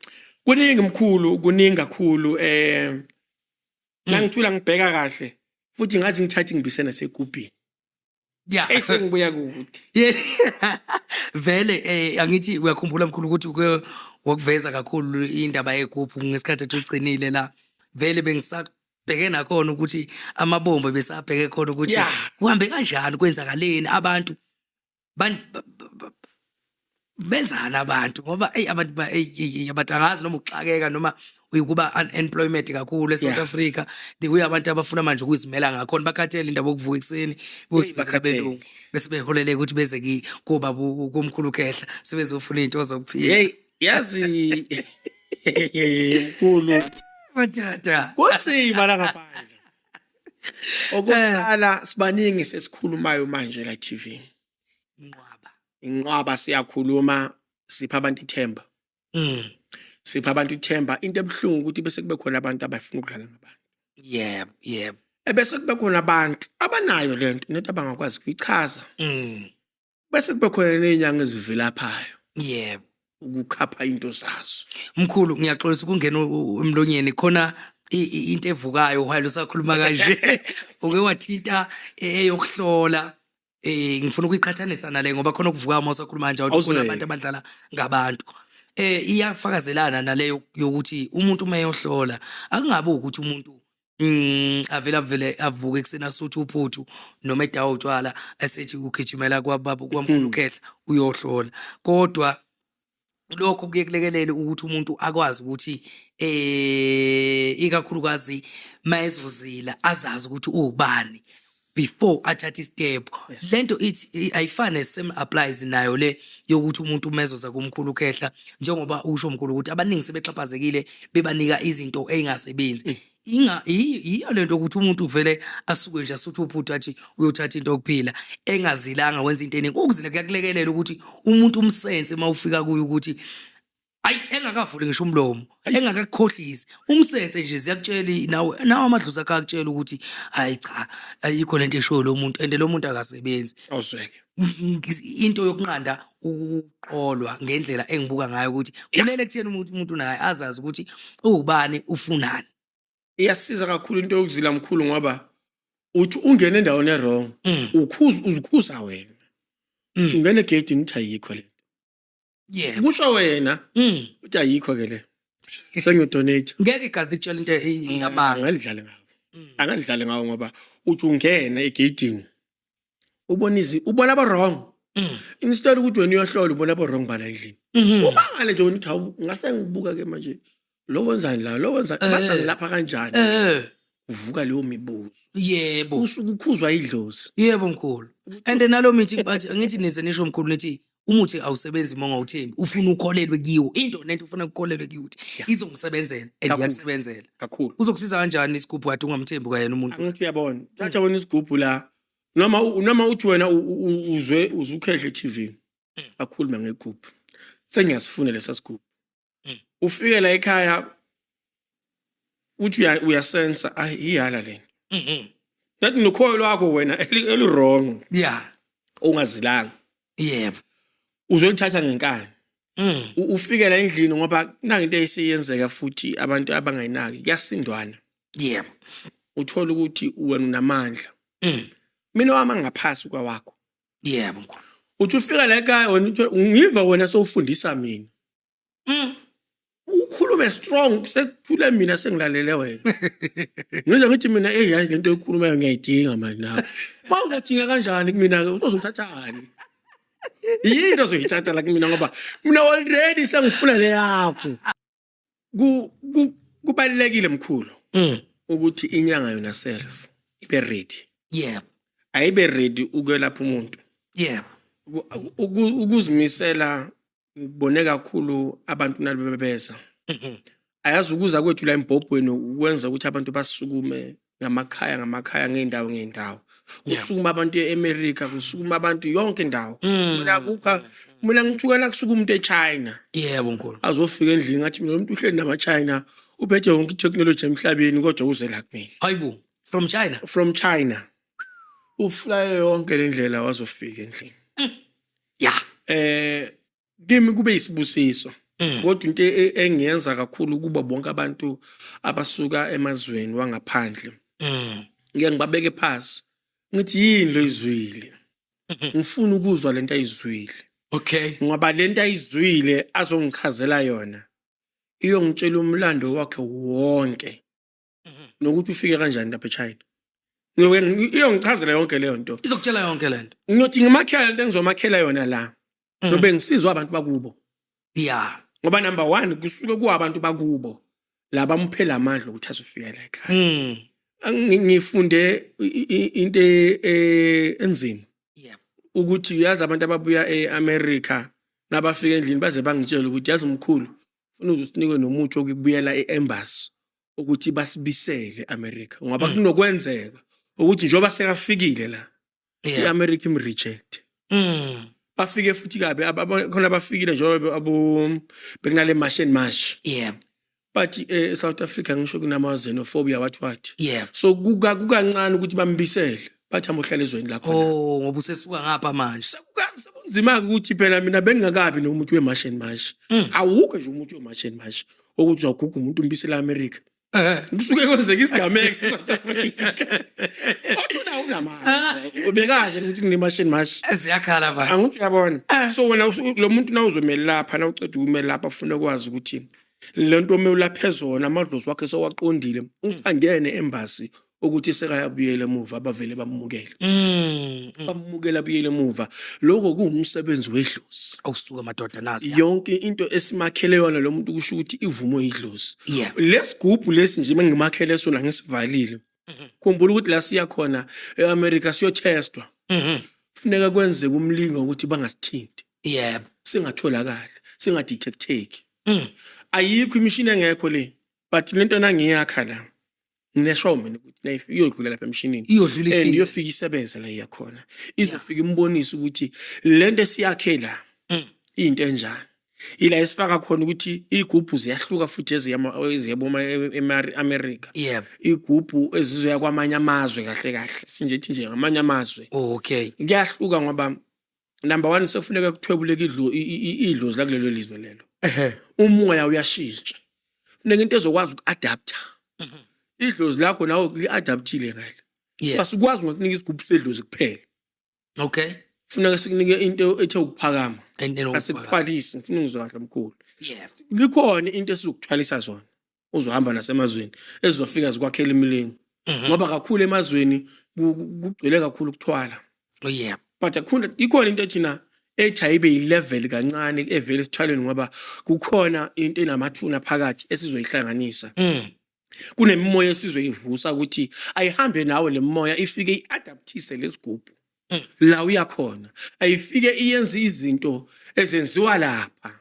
kuningi mkhulu kuningi kakhulu ngangithula ngibheka kahle futhi ngathi ngithatha ngibisena segubhini yeah esengibuya kuthi vele angithi uyakhumbula mkhulu ukuthi uke wakuveza kakhulu indaba yegroup ngesikhathi ugcinile la vele bengisabheke nakhona ukuthi amabombo besabheke khona ukuthi kuhambe kanjani kwenzakaleni abantu benzana abantu ngoba abantu abatangazi noma uxakeka noma uyikuba unemployment kakhulu eSouth Africa the abantu abafuna manje ukuzimela ngakhona bakhathele indaba yokuvuka ekseni bosibelungu bese beholele ukuthi beze kuba kumkhulu khehla sebezofuna into zokuphila hey yazi mkhulu bathatha kuthima la ngaphandle okuqala sibaningi sesikhulumayo manje la TV inqwaba siyakhuluma sipha abantu ithemba sipha abantu ithemba into ebhlungu ukuthi bese kube khona abantu abafuna ukudlala ngabantu yebo ebese kube khona abantu abanayo lento nethi abangakwazi ukuyichaza bese kube khona nezinyanga ezivilaphayo yebo ukukhapha into zazo mkhulu ngiyaxolisa ukungena emlonyeni khona into evukayo while usakhuluma kanje uke wathinta eyokuhlola ngifuna ukuyiqhathanisa nale ngoba khona ukuvuka uma usakhuluma kanje ukuthi kuna abantu abadlala ngabantu iyafakazelana naleyo yokuthi umuntu mayohlola akungabe ukuthi umuntu avele avuke eksena suthi uphuthu noma edawo utshwala esethi ugijimela kwababa kwamkhulu khehla uyohlola kodwa lokho kuyekulekelele ukuthi umuntu akwazi ukuthi ikakhulukazi mayezozila azazi ukuthi ubani before athatha istep lento ithi ayifane same applies nayo le yokuthi umuntu mezoza kumkhulu khehla njengoba usho mkhulu ukuthi abaningi sebexhaphazekile bebanika izinto eingasebenzi iyo lento ukuthi umuntu vele asuke nje asuthi uphuthu athi uyothatha into okuphila engazilanga wenza into eningi ukuzila kuyakulekelela ukuthi umuntu umsense mawufika kuyo ukuthi engakavuli ngisho umlomo engakakhohlisi umsense nje ziyakutshela nawe amadluzi akakutshela ukuthi hayi cha ayikho lento esho lo muntu ende lo muntu akasebenzi awusweke into yokunqanda ukuqolwa ngendlela engibuka ngayo ukuthi kulele kuthena umuntu naye azazi ukuthi ubani ufunani iyasiza kakhulu into yokuzila mkhulu ngoba uthi ungena endaweni errong uzikhuza wena uthi ungena egate nithi ayikho le yeah kusho wena uthi ayikho ke le sengidonate ngeke igazi likutshela into eyamanga angadlali ngawo ngoba uthi ungena egate ubona aba wrong instead ukuthi wena uyohlola ubona aba wrong bala endlini ubangale nje uthi ngase ngibuka ke manje lo wenzani la lo wenza basa lapha kanjani uvuka leyo mibuzo yebo usukukhuzwa idlozi yebo mkhulu and nalo meeting bathi angithi nize nisho mkhulu nithi umuthi awusebenzi uma ungawuthembi ufuna ukholelwe kiwo into lento ufuna ukukholelwe kiwo ukuthi izongisebenzela endiyakusebenzela kakhulu uzokusiza kanjani isigubhu kade ungamthembi kayena umuntu angithi uyabona thatha wena isigubhu la noma uthi wena uzwe ukhehle TV akhuluma ngegubhu sengiyasifuna lesa sigubhu ufike la ekhaya uthi uyasensa iyala lento nathi nokhoyo lwakho wena eli wrong yeah ungazilanga yebo uzolithatha ngenkani ufike la endlini ngoba nange into eyisiyenzeka futhi abantu abangayinaki kuyasindwana yebo uthola ukuthi wena unamandla mina wama ngaphasi kwawakho yebo mkhulu uthi ufika la ekhaya wena ngiva wena sowufundisa mina ukhulume strong sekuthule mina sengilalele wena ngize ngithi mina yazi lento oyikhulumayo ngiyayidinga manje nawe mawuzodinga kanjani kumina uzothathani yini ozoyithatha la kumina ngoba mina already sengifuna le yakho kubalekile mkhulu ukuthi inyanga yona self ibe ready ayibe ready ukwelapha umuntu ukuzimisela ngibone kakhulu abantu nalibebeza ayazi ukuza kwethu la embhobhweni ukwenza ukuthi abantu basukume ngamakhaya ngeendawo kusukuma abantu eAmerica kusukuma abantu yonke indawo mina ngithukana kusuka umuntu eChina nkulu azofika endlini ngathi mina umuntu uhleli nama-China uphethe yonke itechnology emhlabeni kodwa uze la kumina hayibo from China uflaye yonke le ndlela wazofika endlini kimi kube isibusiso kodwa into engiyenza kakhulu kuba bonke abantu abasuka emazweni wangaphandle ngeke ngibabeke phansi ngithi yini lo izwile ngifuna ukuzwa lento ayizwile ngoba lento ayizwile azongichazela yona iyongitshela umlando wakhe wonke nokuthi ufike kanjani lapha eChina iyongichazela yonke leyo nto izokutshela yonke lento ngiyothi ngimakhela lento engizomakhela yona la nobe ngisizwa abantu bakubo ngoba number 1 kusuke kuabantu bakubo laba mphela amandla ukuthi azofika la ekhaya ngifunde into enzima ukuthi yazi abantu ababuya eAmerica nabafika endlini baze bangitshela ukuthi yazi mkhulu ufuna uzosinike nomuthi okubuyela eembassy ukuthi basibisele eAmerica ngoba kunokwenzeka ukuthi njoba sekafikile la iAmerica imreject bafike futhi kabe khona bafikile njengoba bekunale march but South Africa ngisho kunama xenophobia what so kukancane ukuthi bambisele bathi amhlala ezweni la khona ngoba usesuka ngapha manje sekunzima ukuthi phela mina bengingakabi nomuntu wemarch awukho nje umuntu wemarch ukuthi uzaguga umuntu umbisela eAmerica kusuke kwenzeka isigameko eSouth Africa othona unamanje ubekaje ukuthi kunemarch ziyakhala ba angithi uyabona so wena lo muntu na uzomela lapha na uceda ukumela lapha ufuna ukwazi ukuthi lento omewulaphezona amadlozi wakhe sowaqondile ucangene embassy ukuthi sekayabuyela emuva abavele bamukele bamukela abuyele emuva lokho kuwumsebenzi wedlozi awusuka madoda nasi yonke into esimakhele yona lo muntu kusho ukuthi ivumo yidlozi lesigubhu lesi nje mengimakhele sona ngisivalile khumbula ukuthi la siya khona eAmerica siyotestwa kufuneka kwenzeke umlingo ukuthi bangasithinti singatholakala singadetecteki ayikho imishini engekho le but lento nangiyakha la ngineshow mina ukuthi nayifika iyodlula lapha emshinini iyofika isebenza la iyakhona izofika imbonisa ukuthi lento esiyakhe la into enjani ila esifaka khona ukuthi igubhu ziyahluka futhi eziyaboma eAmerica igubhu ezizoya kwamanye amazwe kahle sinjethi nje ngamanye amazwe kuyahluka ngoba number 1 sofuneka kuthwebuleke idlozi la kulelo lizwe lelo umoya uyashintsha funeka into ezokwazi ukuadapta idlozi lakho nawo li-adaptile ngale asikwazi ngokunika isigubhu sedlozi kuphela funeka sikunike into ethe ukuphakama asikuthwalisi ngifuna ngizwa kahle mkhulu likhona into esizokuthwalisa zona uzohamba nasemazweni ezizofika zikwakhela imilingo ngoba kakhulu emazweni kugcwele kakhulu ukuthwala but ikhona into ethina ethi ayibe yilevel kancane evele sithwaleni ngoba kukhona into enamathuna phakathi esizoyihlanganisa kunemimoya esizoyivusa ukuthi ayihambe nawe lemoya ifike iadaptise lesigubhu la uyakhona ayifike iyenze izinto ezenziwa lapha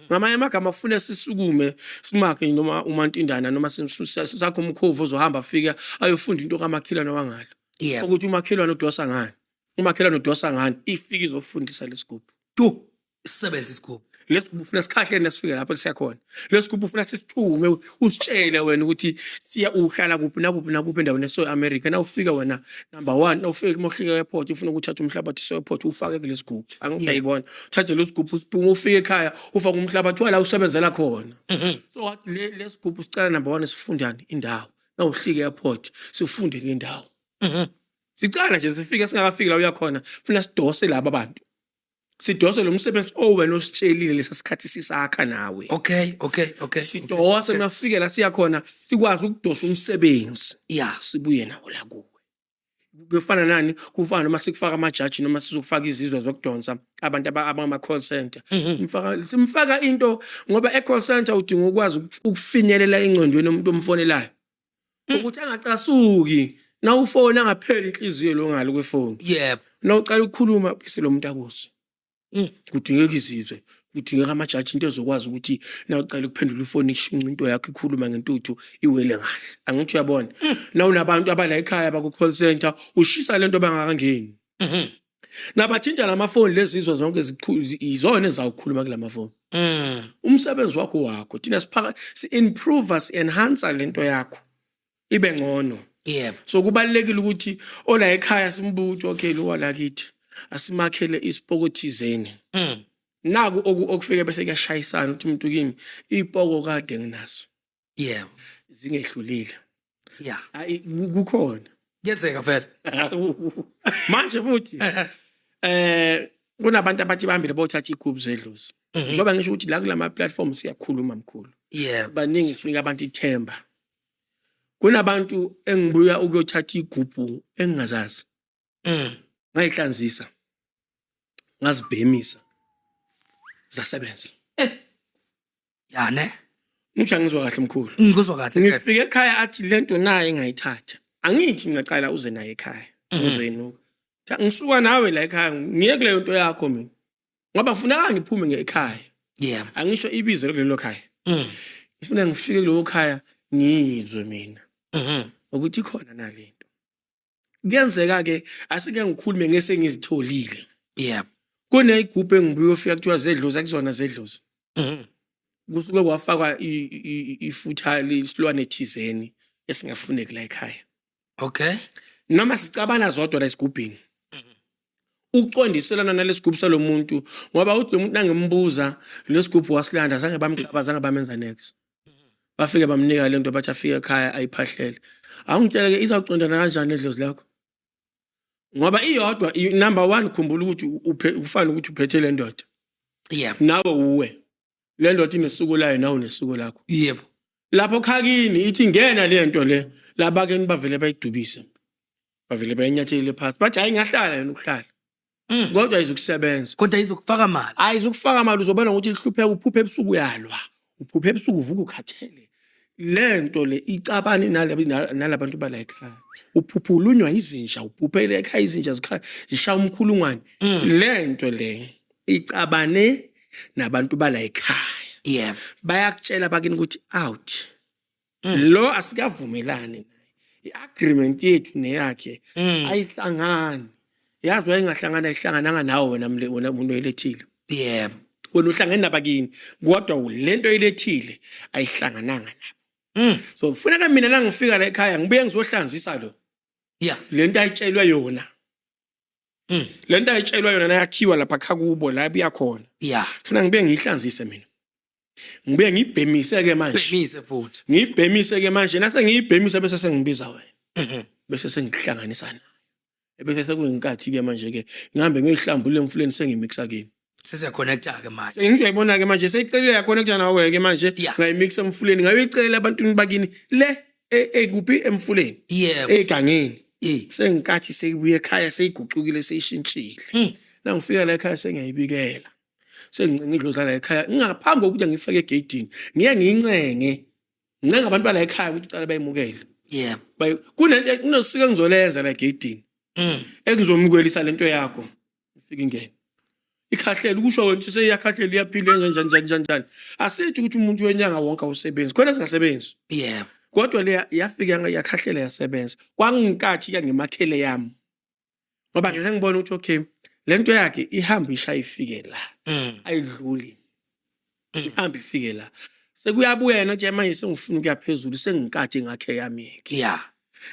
ngamanye amagama afuna sisukume simakhe noma uMantindana noma sakho umkhovu ozohamba afika ayofunda into kaMakhilana wangalo ukuthi uMakhilana udosa ngani uMakhilana udosa ngani ifike izofundisa lesigubhu isebenza isigubhu lesigubhu ufuna sikhahle nesifike lapha siyakhona lesigubhu ufuna sisithume usitshele wena ukuthi siya uhlala kuphi nakuphi endaweni eSouth-America na ufika wena number 1 ufika emohlika airport ufuna ukuthatha umhlabathi eSouth-Airport ufake kulesigubhu angiyibona uthathe lesigubhu usiphuma ufike ekhaya ufaka umhlabathi wala usebenzela khona so wathi lesigubhu sicala number 1 sifundani indawo na uhlika airport sifunde le ndawo sicala nje sifike singakafiki la uyakhona ufuna sidose laba abantu sidose lo msebenzi owena ositshelile lesasikhathi sisakha nawe. Okay. Sidose mafike la siya khona sikwazi ukudosa umsebenzi. Yeah. Sibuye nawo la kuwe. Kufana nani? Kufana noma sikufaka amajaji noma sizokufaka izizwe zokudonsa abantu abama call center. Simfaka into ngoba e-call center udinga ukwazi ukufinyelela engcondweni yomuntu omfonelayo. Ukuthi angacasuki na ufona ngaphela inhliziyo lo ngalo kwefoni. Yebo. Na uqala ukukhuluma bese lo muntu akuze. Kudingeka izizwe, kudingeka amajaji into ezokwazi ukuthi na uqala ukuphendula ifoni ishunqa into yakho ikhuluma ngentuthu iwele ngahle. Angithi uyabona. Na unabantu abala ekhaya baku call center ushisa lento bangakangeni. Nabathinta lamafoni lezizwe zonke izona ezawukhuluma kula mafoni. Umsebenzi wakho thina si-improve si-enhance lento yakho ibe ngcono. Yebo. So kubalekile ukuthi ola ekhaya simbuthi okay lo wala kithi asimakhele isipokothizeni. Naku okufike bese kuyashayisana uthi umuntu kimi ipoko kade nginaso. Yebo. Zingehlulile. Yeah. Kukhona. Kuyenzeka vele. Manje futhi kunabantu abathi bambile bothatha igroup zedlozi. Ngoba ngisho ukuthi la kulama platforms siyakhuluma mkhulu. Yeah. Sibaningi sinika abantu ithemba. Kunabantu engibuya ukuyothatha igroup engingazazi. Ngayihlanzisa. Ngazibhemisa. Zasebenza. Ya ne. Ngishangizwa kahle mkhulu. Ngikuzwa kahle. Ngifike ekhaya athi lento naye engayithatha. Angithi ngaqala uze naye ekhaya. Uzenu. Ngisuka nawe la ekhaya ngiye kuleyo nto yakho mina. Ngoba ngifuna ngiphume ngekhaya. Yeah. Angisho ibizo kulelo khaya. Ngifuna ngifike kulo khaya ngizwe mina. Ukuthi khona nalento. Kuyenzeka ke asike ngikhulume ngese ngizitholile. Yeah. Kune igroup engibuyo fika kuthiwa zedlozi akuzona zedlozi. Kusuke kwafakwa ifutha lisilwane thizeni esingafuneki la ekhaya. Okay. Noma sicabana zodwa la esigubhini. Ukucondiselana nalesigubhu salomuntu ngoba uthi lo muntu nangimbuza lesigubhu wasilanda zange bamgqaba zange bamenza next. Bafike bamnika lento bathi afike ekhaya ayiphahlele. Angitshela ke izawucondana kanjani edlozi lakho? Ngoba iyodwa number 1 khumbula ukuthi ufana ukuthi uphethe le ndoda. Yebo. Nawe uwe. Le ndoda inesuku layo nawe unesuku lakho. Yebo. Lapho khakini ithi ngena le nto le labake nibavele bayidubise. Bavele bayinyathele phansi. Bathi hayi ngahlala yena ukuhlala. Kodwa izokusebenza. Kodwa izokufaka imali. Ayizokufaka imali uzobona ukuthi lihlupheka uphuphe ebusuku uyalwa. Uphuphe ebusuku uvuka ukhathele. Lento le icabani nalabantu bala ekhaya. Uphuphulunywa izinja, uphuphele ekhaya izinja zishaya umkhulungwane. Lento le icabane nabantu bala ekhaya. Yebo. Bayakutshela bakini ukuthi out. Lo asikavumelani naye. I-agreement yethu neyakhe ayihlangani. Yazi wayengahlangana ihlangananga nawe wena umuntu oyilethile. Yebo. Wena uhlangene nabakini kodwa lento oyilethile ayihlangananga nabo. So kufuneka mina nangifika la ekhaya ngibuye ngizohlanzisa lo. Yeah. Lento ayitshelwe yona. Lento ayitshelwe yona nayakhiwa lapha khakubo la biya khona. Yeah. Khona ngibuye ngihlanzise mina. Ngibuye ngibhemise ke manje. Bhemise futhi. Ngibhemise ke manje nase ngiyibhemisa bese sengibiza wena. Bese sengihlanganisa naye. Ebese sekuyinkathi ke manje ke ngihambe ngiyohlambula emfuleni sengimixa kimi. Sesiyaconnecta ke manje. Sengiyayibona ke manje seyicelile yaconnecta nawe ke manje ngayimixa emfuleni ngayicela abantu bakini le kuphi emfuleni. Yebo. Egangeni. Sengikathi seyibuye ekhaya seyigucukile seyishintshile. La ngifika la ekhaya sengiyayibikela. Sengincenga idlozi la ekhaya ngingaphambi kokuthi ngifake egedini ngiye ngiyincenge. Ncenga abantu bala ekhaya ukuthi ucala bayimukele. Yebo. Kunento kunosika engizolenza la egedini. Ekuzomukela lento yakho. Ufika ingene. Ikhahlele ukusho ukuthi seyakhahlela iyaphila njani. Asithi ukuthi umuntu wenyanga wonke awusebenzi. Khona singasebenzi. Yebo. Kodwa le yafika yakhahlela yasebenza. Kwangikathi ke ngemakhele yami. Ngoba ngeke ngibone ukuthi okay lento yakhe ihamba ishaya ifike la. Ayidluli. Ihamba ifike la. Sekuyabuya nje manje sengifuna ukuyaphezulu sengikathi ngakhe yami ke. Yeah.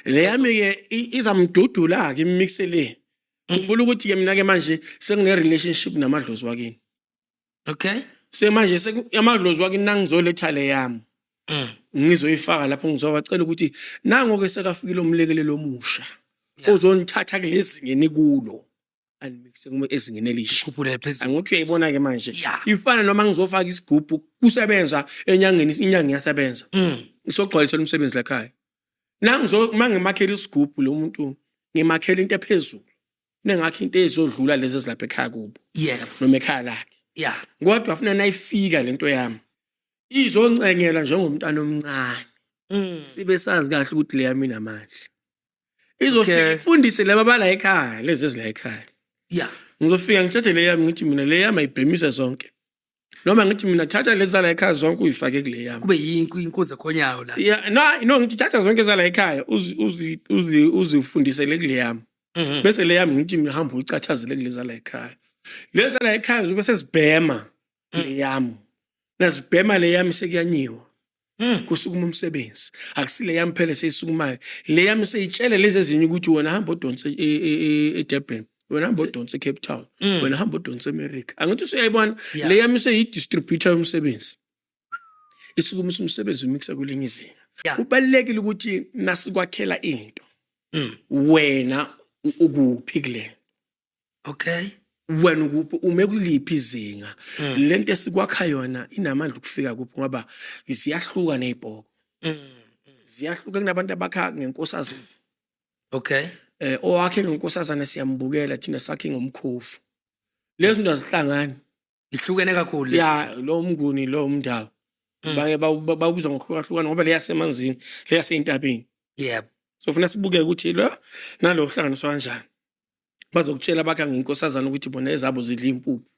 Le yami ke izamdudula ke imixe le. Ngibula ukuthi ke mina ke manje sengine relationship namadlozi wakini. Okay. Semanje amadlozi wakini nangizoletha le yami. Ngizoyifaka lapho ngizobacela ukuthi nango ke sekafikile umlekelelo omusha. Ozonithatha kulezi ngeni kulo. animikise ezingeni elihle. Ikhuphule phezulu. Angithi uyayibona ke manje Yeah. ifana noma ngizofaka isigubhu kusebenza enyangeni inyanga iyasebenza isogcwalisela umsebenzi la ekhaya mangimakhela isigubhu lo muntu ngimakhela into ephezulu nengakho into ezodlula lezi ezilapha ekhaya kubo noma ekhaya lakhe kodwa afuna nayifika lento yami izoncengela njengomntana omncane sibe sazi kahle ukuthi le yami inamandla izofika ifundise laba bala ekhaya lezi ezila ekhaya ngizofika ngithathe le yami ngithi mina le yami ayibhemise zonke noma ngithi mina thatha lezi zala ekhaya zonke uyifake kule yami kube inkunzi ekhonyayo la no ngithi thatha zonke zala ekhaya uzifundise le kule yami bese le yami ngithi mina hamba uyicathazele kule zala ekhaya lezi zala ekhaya zobe sesibhema le yami nazibhema le yami sekuyanyiwa kusukuma umsebenzi akusile yami phela seyisukumayo le yami seyitshele lezi ezinye ukuthi wena hamba odonse eDurban wena hamba odonse eCape Town wena hamba odonse eAmerica angithi usuyayibona le yami seyidistributor yomsebenzi isukuma umsebenzi umixa kulenye izinga kubalekile ukuthi nasikwakhela into wena ukuphi kule wena ukuphi ume kuliphi izinga lento esikwakha yona inamandla ukufika kuphi ngoba ziyahluka nezibhoko ziyahluka kunabantu abakha ngenkosazana owakhe ngenkosazana siyambukela thina sakhe ngomkhofu lezi zinto azihlangani ihlukene kakhulu lo mnguni lo umndawo babuza ngokuhlukahlukana ngoba leyasemanzini leyaseintabeni so ufuna sibuke ukuthi lo nalo uhlanganiswa kanjani bazokutshela bakha ngenkosazana ukuthi bona ezabo zidla impuphu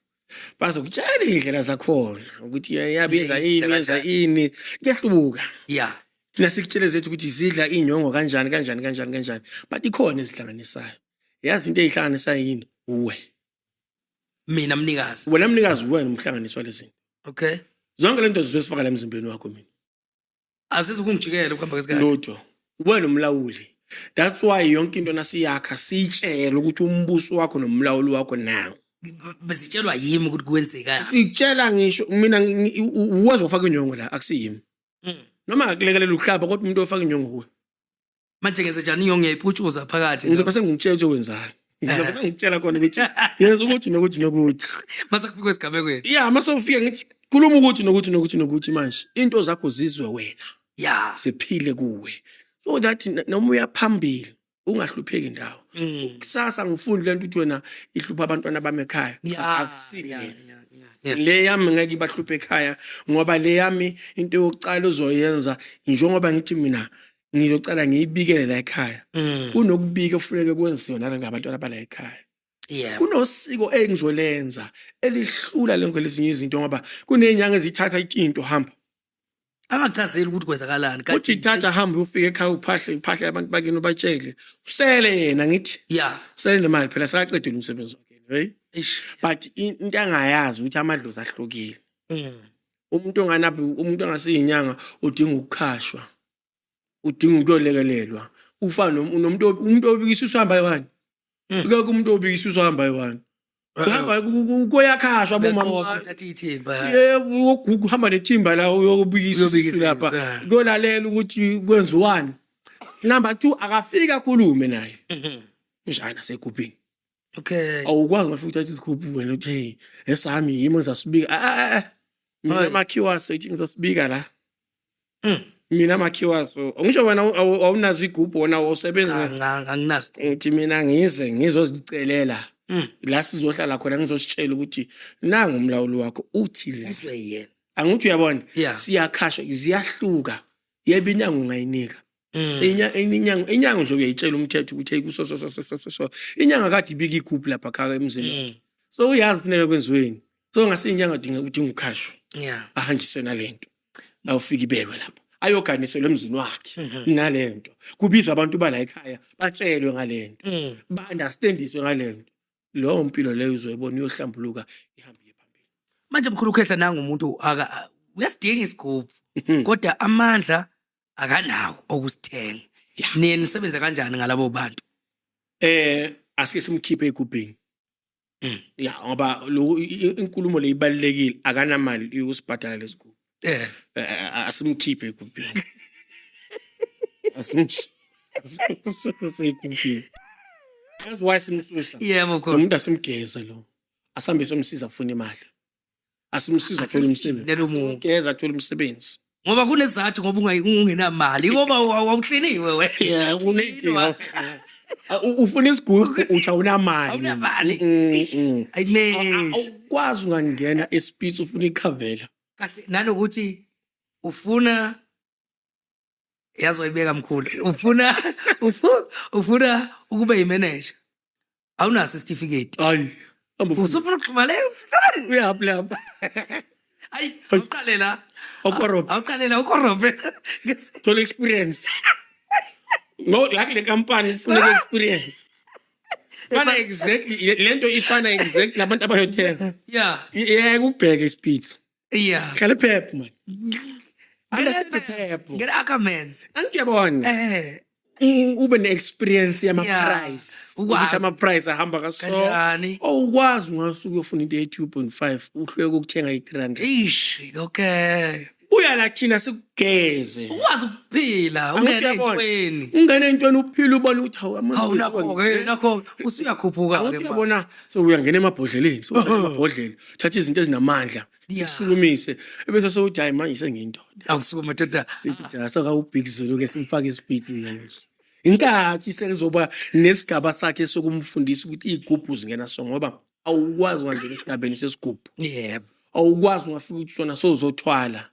bazokutshela indlela zakhona ukuthi yabiyenza ini kuyahluka thina sikutshele zethu ukuthi zidla inyongo kanjani but ikhona ezihlanganisayo yazi into ezihlanganisayo yini mina mnikazi wena mnikazi wena umhlanganiswa lezinto zonke lento zizosifaka la emzimbeni wakho mina azizukungijikela ukuhamba kwesikhathi lutho wena umlawuli that's why yonke into nasiyakha sitshela ukuthi umbuso wakho nomlawuli wakho nawo bezitshelwa yimi ukuthi kwenzeka sitshela ngisho mina uwazi ufaka inyongo la akusiyimi noma akulekelela uhlaba kodwa umuntu ofaka inyongo kuwe manje ngeze njani inyongo yayiphuthuza phakathi ngizobe sengikutshela ukuthi wenzani ngizobe sengikutshela khona bethi yenza ukuthi nokuthi mase kufika esigabekweni mase ufika ngithi khuluma ukuthi manje into zakho zizwe wena siphile kuwe so that noma uyaphambili ungahlupheki indawo kusasa ngifuni lento ukuthi wena ihlupha abantwana bami ekhaya akusile le yami ngeke ibahluphe ekhaya ngoba le yami into yokucala uzoyenza njengoba ngithi mina ngizocala ngiyibikele la ekhaya kunokubika ofuneke kwenziwe nalabantwana bala ekhaya kunosiko engizolenza elihlula lengo lezinye izinto ngoba kunenyanga ezithatha into hamba angachazeli ukuthi kwenzakalani uthi thatha hamba ufike ekhaya uphahle abantu bakini ubatshele usele yena ngithi usele nemali phela sakaqedela umsebenzi wakhe but into angayazi ukuthi amadlozi ahlukile umuntu ongasiyinyanga udinga ukukhashwa udinga ukuyolekelelwa ufana umuntu obikisa usihamba yiwani ke umuntu obikisa usihamba yiwani uhamba kuyakhashwa bomama yebo uhamba nethimba la uyobikisa lapha kolalela ukuthi kwenziwani number 2 akafika khulume naye njana segubhini awukwazi ngafika uthatha isigubhu wena uthi hey esami yimi ngizasibika mina makhiwaso ithi ngizosibika la mina makhiwaso ngisho wena awunazo igubhu wona usebenza anginazo ngithi mina ngizozicelela la sizohlala khona ngizositshela ukuthi nanga umlawuli wakho uthi uzwe yena angithi uyabona siyakhashwa ziyahluka yebo inyango ungayinika inyanga nje uyayitshela umthetho ukuthi hey kuso inyanga kade ibika igubhu lapha khaya emzini so uyazi sineke kwenziweni so ngasinyanga udinga ukhashwa ahanjiswe nalento awufika ibekwe lapha ayoganiselwe emzini wakhe nalento kubizwa abantu bala ekhaya batshelwe ngalento ba-understandiswe ngalento lowo mpilo leyo uzoyibona uyohlambuluka ihambe phambili manje mkhulu ukhehla nanga umuntu uyasidinga isigubhu kodwa amandla akanawo okusithenga nini nisebenza kanjani ngalabo bantu asike simkhiphe egubhini ngoba inkulumo le ibalekile akanamali yokusibhadala lesigubhu asimkhiphe egubhini asimkhiphe Yazi why simsusa? Yebo Lo mkhulu. muntu asimgeza lo. Asambe somsiza afuna imali. Asimsiza athola umsebenzi. Asimgezele lo muntu. Asimgeza athola umsebenzi. Ngoba kunesizathu ngoba ungenamali ngoba awuhleniwe wena. Yeah, unenkinga. Ufuna isigubhu uthi awunamali. Awunamali. Ayine. Awukwazi ungangena espeech ufuna ikhavela. Kahle nanokuthi ufuna yazi wayibeka mkhulu. Ufuna ukuba yimanager. Awunaso certificate. Hayi. Usufuna ukuxhuma leyo. Uyaphi lapha? Hayi, awuqale la. Okorobhe. Awuqale la ukorobhe. Thola experience. No, la kule company ufuna experience. Fana exactly lento ifana exactly labantu abayothenga. Yeah. Yeah, ubheke speed. Yeah. Hlala phepha man. Understand phepha. Get ackermans. Angiyabona. Ube ne-experience yama-price. Ukuthi ama-price ahamba kaso. Kanjani? Ukwazi ungasuke ufuna into ye-2.5 uhluleke ukuthenga i-300. Ish, okay. Buya la thina sikugeze. Ukwazi ukuphila, ungene entweni. Ungene entweni uphila ubona ukuthi Hawu nakho usuyakhuphuka ke. Uyabona sewuyangena emabhodleleni, emabhodlela. Thatha izinto ezinamandla. Sisukumise. Ebese sewuthi hayi manje sengindoda. Awusuka madoda. Sithi asaka uBig Zulu ke simfake ispeed ngene. Inkathi sekuzoba nesigaba sakhe sokumfundisa ukuthi igubhu zingena so ngoba awukwazi ungangena esigabeni sesigubhu. Yebo. Awukwazi ungafika ukuthi sona sozothwala.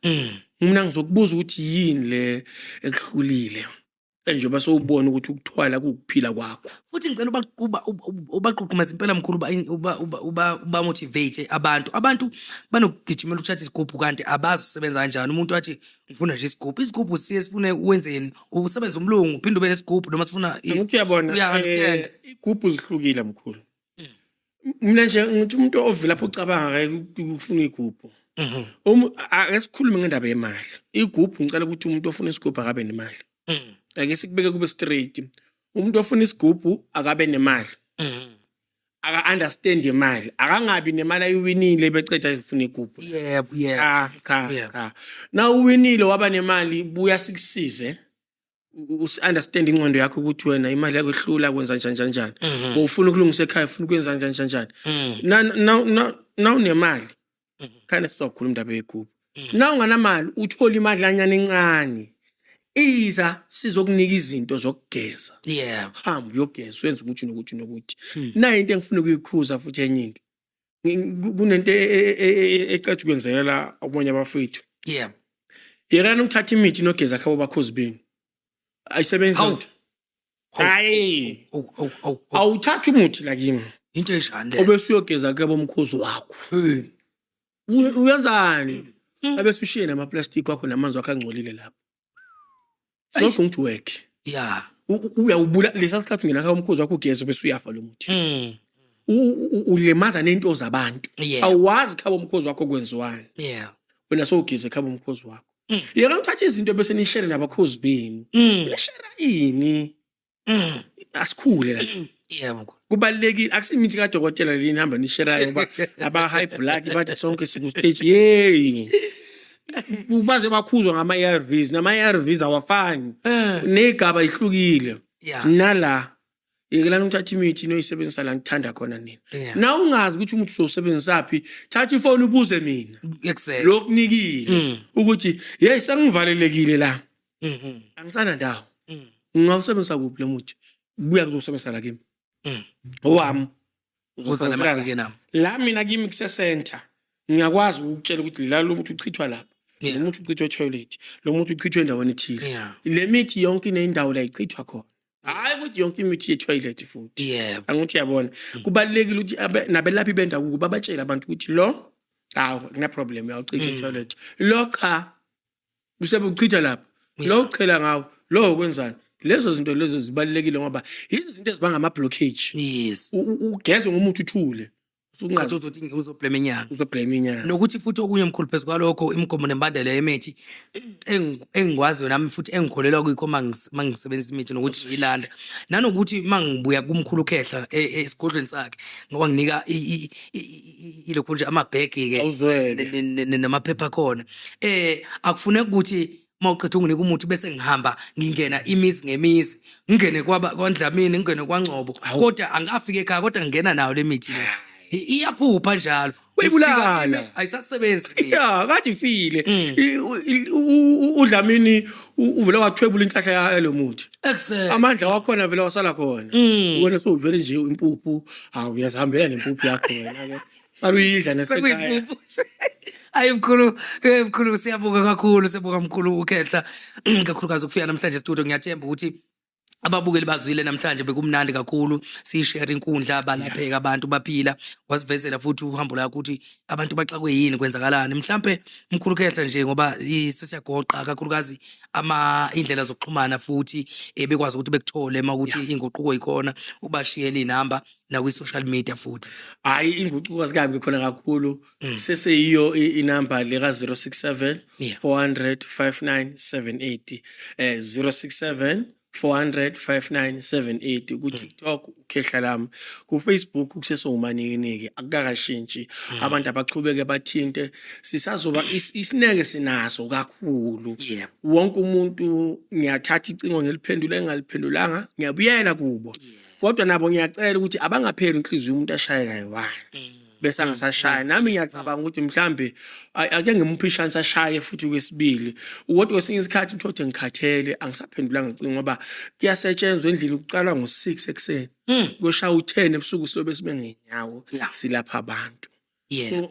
Mina ngizokubuza ukuthi yini le ekuhlulile. Njengoba sowubona ukuthi ukuthwala kukuphila kwakho. Futhi ngicela ubaqhuqumeza impela mkhulu uba motivate abantu. Abantu banokugijimela ukuthatha isigubhu kanti abazi usebenza kanjani. Umuntu wathi ngifuna nje isigubhu. Isigubhu siye sifune wenzeni? Usebenza umlungu uphinde ube nesigubhu noma sifuna ukuthi uyabona understand. Igubhu zihlukile mkhulu. Mina nje ngithi umuntu ovela lapho ucabanga ukufuna igubhu. Asikhulume ngendaba yemali. Igubhu ngicela ukuthi umuntu ofuna isigubhu akabe nemali. Ake sikubeke kube straight. Umuntu ofuna isigubhu akabe nemali. Aka understand imali. Akangabi nemali ayiwinile beceda efuna igubhu. Yebo, cha. Na uwinile waba nemali buya sikusize. Understand ingqondo yakho ukuthi wena imali yakho ihlula kwenza njani. Ufuna ukulungisa ekhaya ufuna ukwenza njani. Na unemali. Khane sizokhuluma indaba yegubhu. Na unganamali uthola imali lanyana encane. Iza sizokunika izinto zokugeza. Yeah. Hamba uyogeza wenza ukuthi. Na into engifuna ukuyikhuza futhi enye into. Kunento ecathu kwenzela abonye abafethu. Yeah. Yena ukuthatha imithi nogeza khabo bakhozi beni. Ayisebenzi lutho. Hayi. Awuthatha umuthi la kimi. Into enjani le? Obese uyogeza kabo umkhozi wakho. Uyenzani? Abese ushiye nama-plastic wakho namanzi wakho angcolile lapho. So going to work. Yeah. Uyawubula lesa sikhathi ungena ka umkhozi wakho ugeza bese uyafa lo muthi. Ulemaza nento zabantu. Awazi khabo umkhozi wakho kwenziwani. Yeah. Wena sowugeze khabo umkhozi wakho. Yena uthatha izinto bese nishare nabakhozi beni. Nishare ini? Asikhule la. Yebo. Kubalekile akusimithi kadokotela leni hamba nishare ngoba aba high blood bathi sonke siku stage hey. Ubaze bakhuzwa ngama-ARVs nama-ARVs awafani negaba ihlukile nala yekelana ukuthatha imithi noyisebenzisa la ngithanda khona nina na ungazi ukuthi umuntu uzosebenzisaphi thatha ifoni ubuze mina lokunikile ukuthi hey sengivalelekile la angisana ndawo ngawusebenzisa kuphi lo muthi buya kuzosebenzisa la kimi owami uzosebenzisa la mina kimi kuse center ngiyakwazi ukutshela ukuthi la lo muthi uchithwa lapha lo muthi uchithwa toilet lo muthi uchithwa endaweni ethile le mithi yonke inendawo la ichithwa khona hayi ukuthi yonke imithi ye-toilet futhi angithi yabona kubalekile ukuthi nabelaphi bendawo babatshela abantu ukuthi lo hawu kuna problem uyawuchitha e-toilet lo cha usebe uchitha lapha lo uchela ngawo lo kwenzani lezo zinto lezo zibalekile ngoba izinto ezibanga ama-blockage ugeze ngomuthi uthule usungathi uzothi uzoblame inyanga nokuthi futhi okunye mkhulu phezu kwalokho imigomo nembandela yemithi engikwaziyo nami futhi engikholelwa kuyikho mangisebenzisa imithi nokuthi ngiyilanda nanokuthi mangibuya kumkhulu khehla esigodlweni sakhe ngoba nginika ilokhu nje amabhegi ke namaphepha khona akufuneki ukuthi mawuqedwe unginika umuthi bese ngihamba ngingena imizi ngemizi ngingene kwaNdlamini ngingene kwaNgcobo kodwa angafika ekhaya kodwa ngingena nayo le mithi le iyaphupha njalo uyibulala ayisasebenzi ya kade ifile uDlamini uvele wathwebula inhlahla yalo muthi amandla wakhona vele wasala khona wena sowuvele nje impuphu uyazihambela nempuphu yakho wena ke fala uyidla nesekhaya Hayi mkhulu siyabonga kakhulu siyabonga mkhulu uKhehla kakhulukazi ukufika namhlanje studio ngiyathemba ukuthi ababukeli bazwile namhlanje bekumnandi kakhulu sishare inkundla balapheka abantu baphila wasivezela futhi uhambo lakho ukuthi abantu baxakwe yini kwenzakalani mhlambe mkhulu Khehla nje ngoba sisiyagoqa kakhulukazi indlela zokuxhumana futhi bekwazi ukuthi bekuthole makuthi inguquko ikhona ubashiyele inamba na kwi social media futhi hayi inguquko asikabi khona kakhulu seseyiyo inamba le ka 067 400 5978 067 400 5978 ku TikTok uKhehla lami ku Facebook kusesowumaningi akukashintshi abantu abachubeke bathinte sisazoba isineke sinaso kakhulu wonke umuntu ngiyathatha icingo ngeliphendula engaliphendulanga ngiyabuyela kubo kodwa nabo ngiyacela ukuthi abangapheli inhliziyo umuntu ashayeka yiwani bese angasashaya nami ngiyacabanga ukuthi mhlambe ake ngimphishana sashaye futhi kwesibili kodwa kwesinye isikhathi uthothe ngikhathele angisaphendulanga ngicinga ngoba kuyasetshenzwa endlini ukuqala ngo6 ekseni kuyoshaya u10 ebusuku sobe sibe ngenyawo silapha abantu so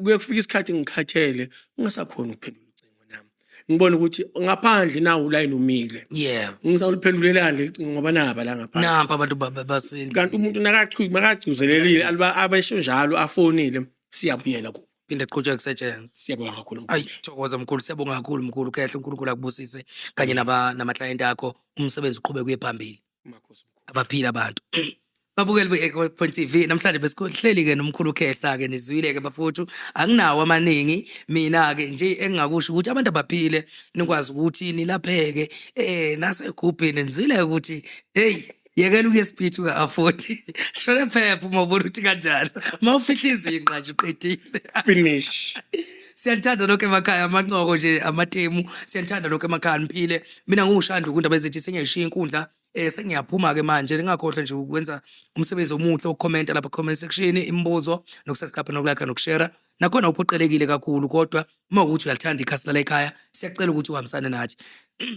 kuyafika isikhathi ngikhathele ungasakhona ukuphendula ucingo nami ngibona ukuthi ngaphandle nawo line umile ngisawuliphendulela nje icingo ngoba naba la ngaphandle namba abantu basenzi kanti umuntu nakagcuzelelile abesho njalo afonile siyabuyela ku phinde qhutshwa kusetshenzwa siyabonga kakhulu ayi thokoza mkhulu siyabonga kakhulu mkhulu Khehla uNkulunkulu akubusise kanye nama client akho umsebenzi uqhubeke kuye phambili makhosi abaphila abantu babukeli be-Ecopoint TV namhlanje besikhohleli ke nomkhulu Khehla ke nizwile ke bafuthu anginawo amaningi mina ke nje engingakusho ukuthi abantu abaphile nikwazi ukuthi nilapheke nasegubhini nizwile ukuthi hey yekela ukuyesiphithi uka-afford shona phepha uma ubona ukuthi kanjalo mawufihla izinqa nje uqedile finish siyathanda lokho emakhaya amancoko nje amatemu siyathanda lokho emakhaya niphile mina ngiwushanda ukundaba ezithi sengiyishiya inkundla sengiyaphuma ke manje ngingakhohlwa nje ukwenza umsebenzi omuhle ukukhomenta lapha comment section imibuzo nokusubscribe nokulike nokushare nakhona uphoqelekile kakhulu kodwa uma ukuthi uyalithanda ikhasi la ekhaya siyacela ukuthi uhambisane nathi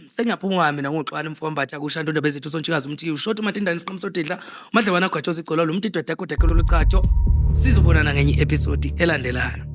sengiyaphuma mina ngoXhwana Mfombatha kushanda indaba ezithi uSontshikazi umthi ushota umatindane siqomsodidla uMadlawana agwatshoza igcolo lo mtidwa dakho dakho loluchacho sizobonana ngenye episode elandelayo.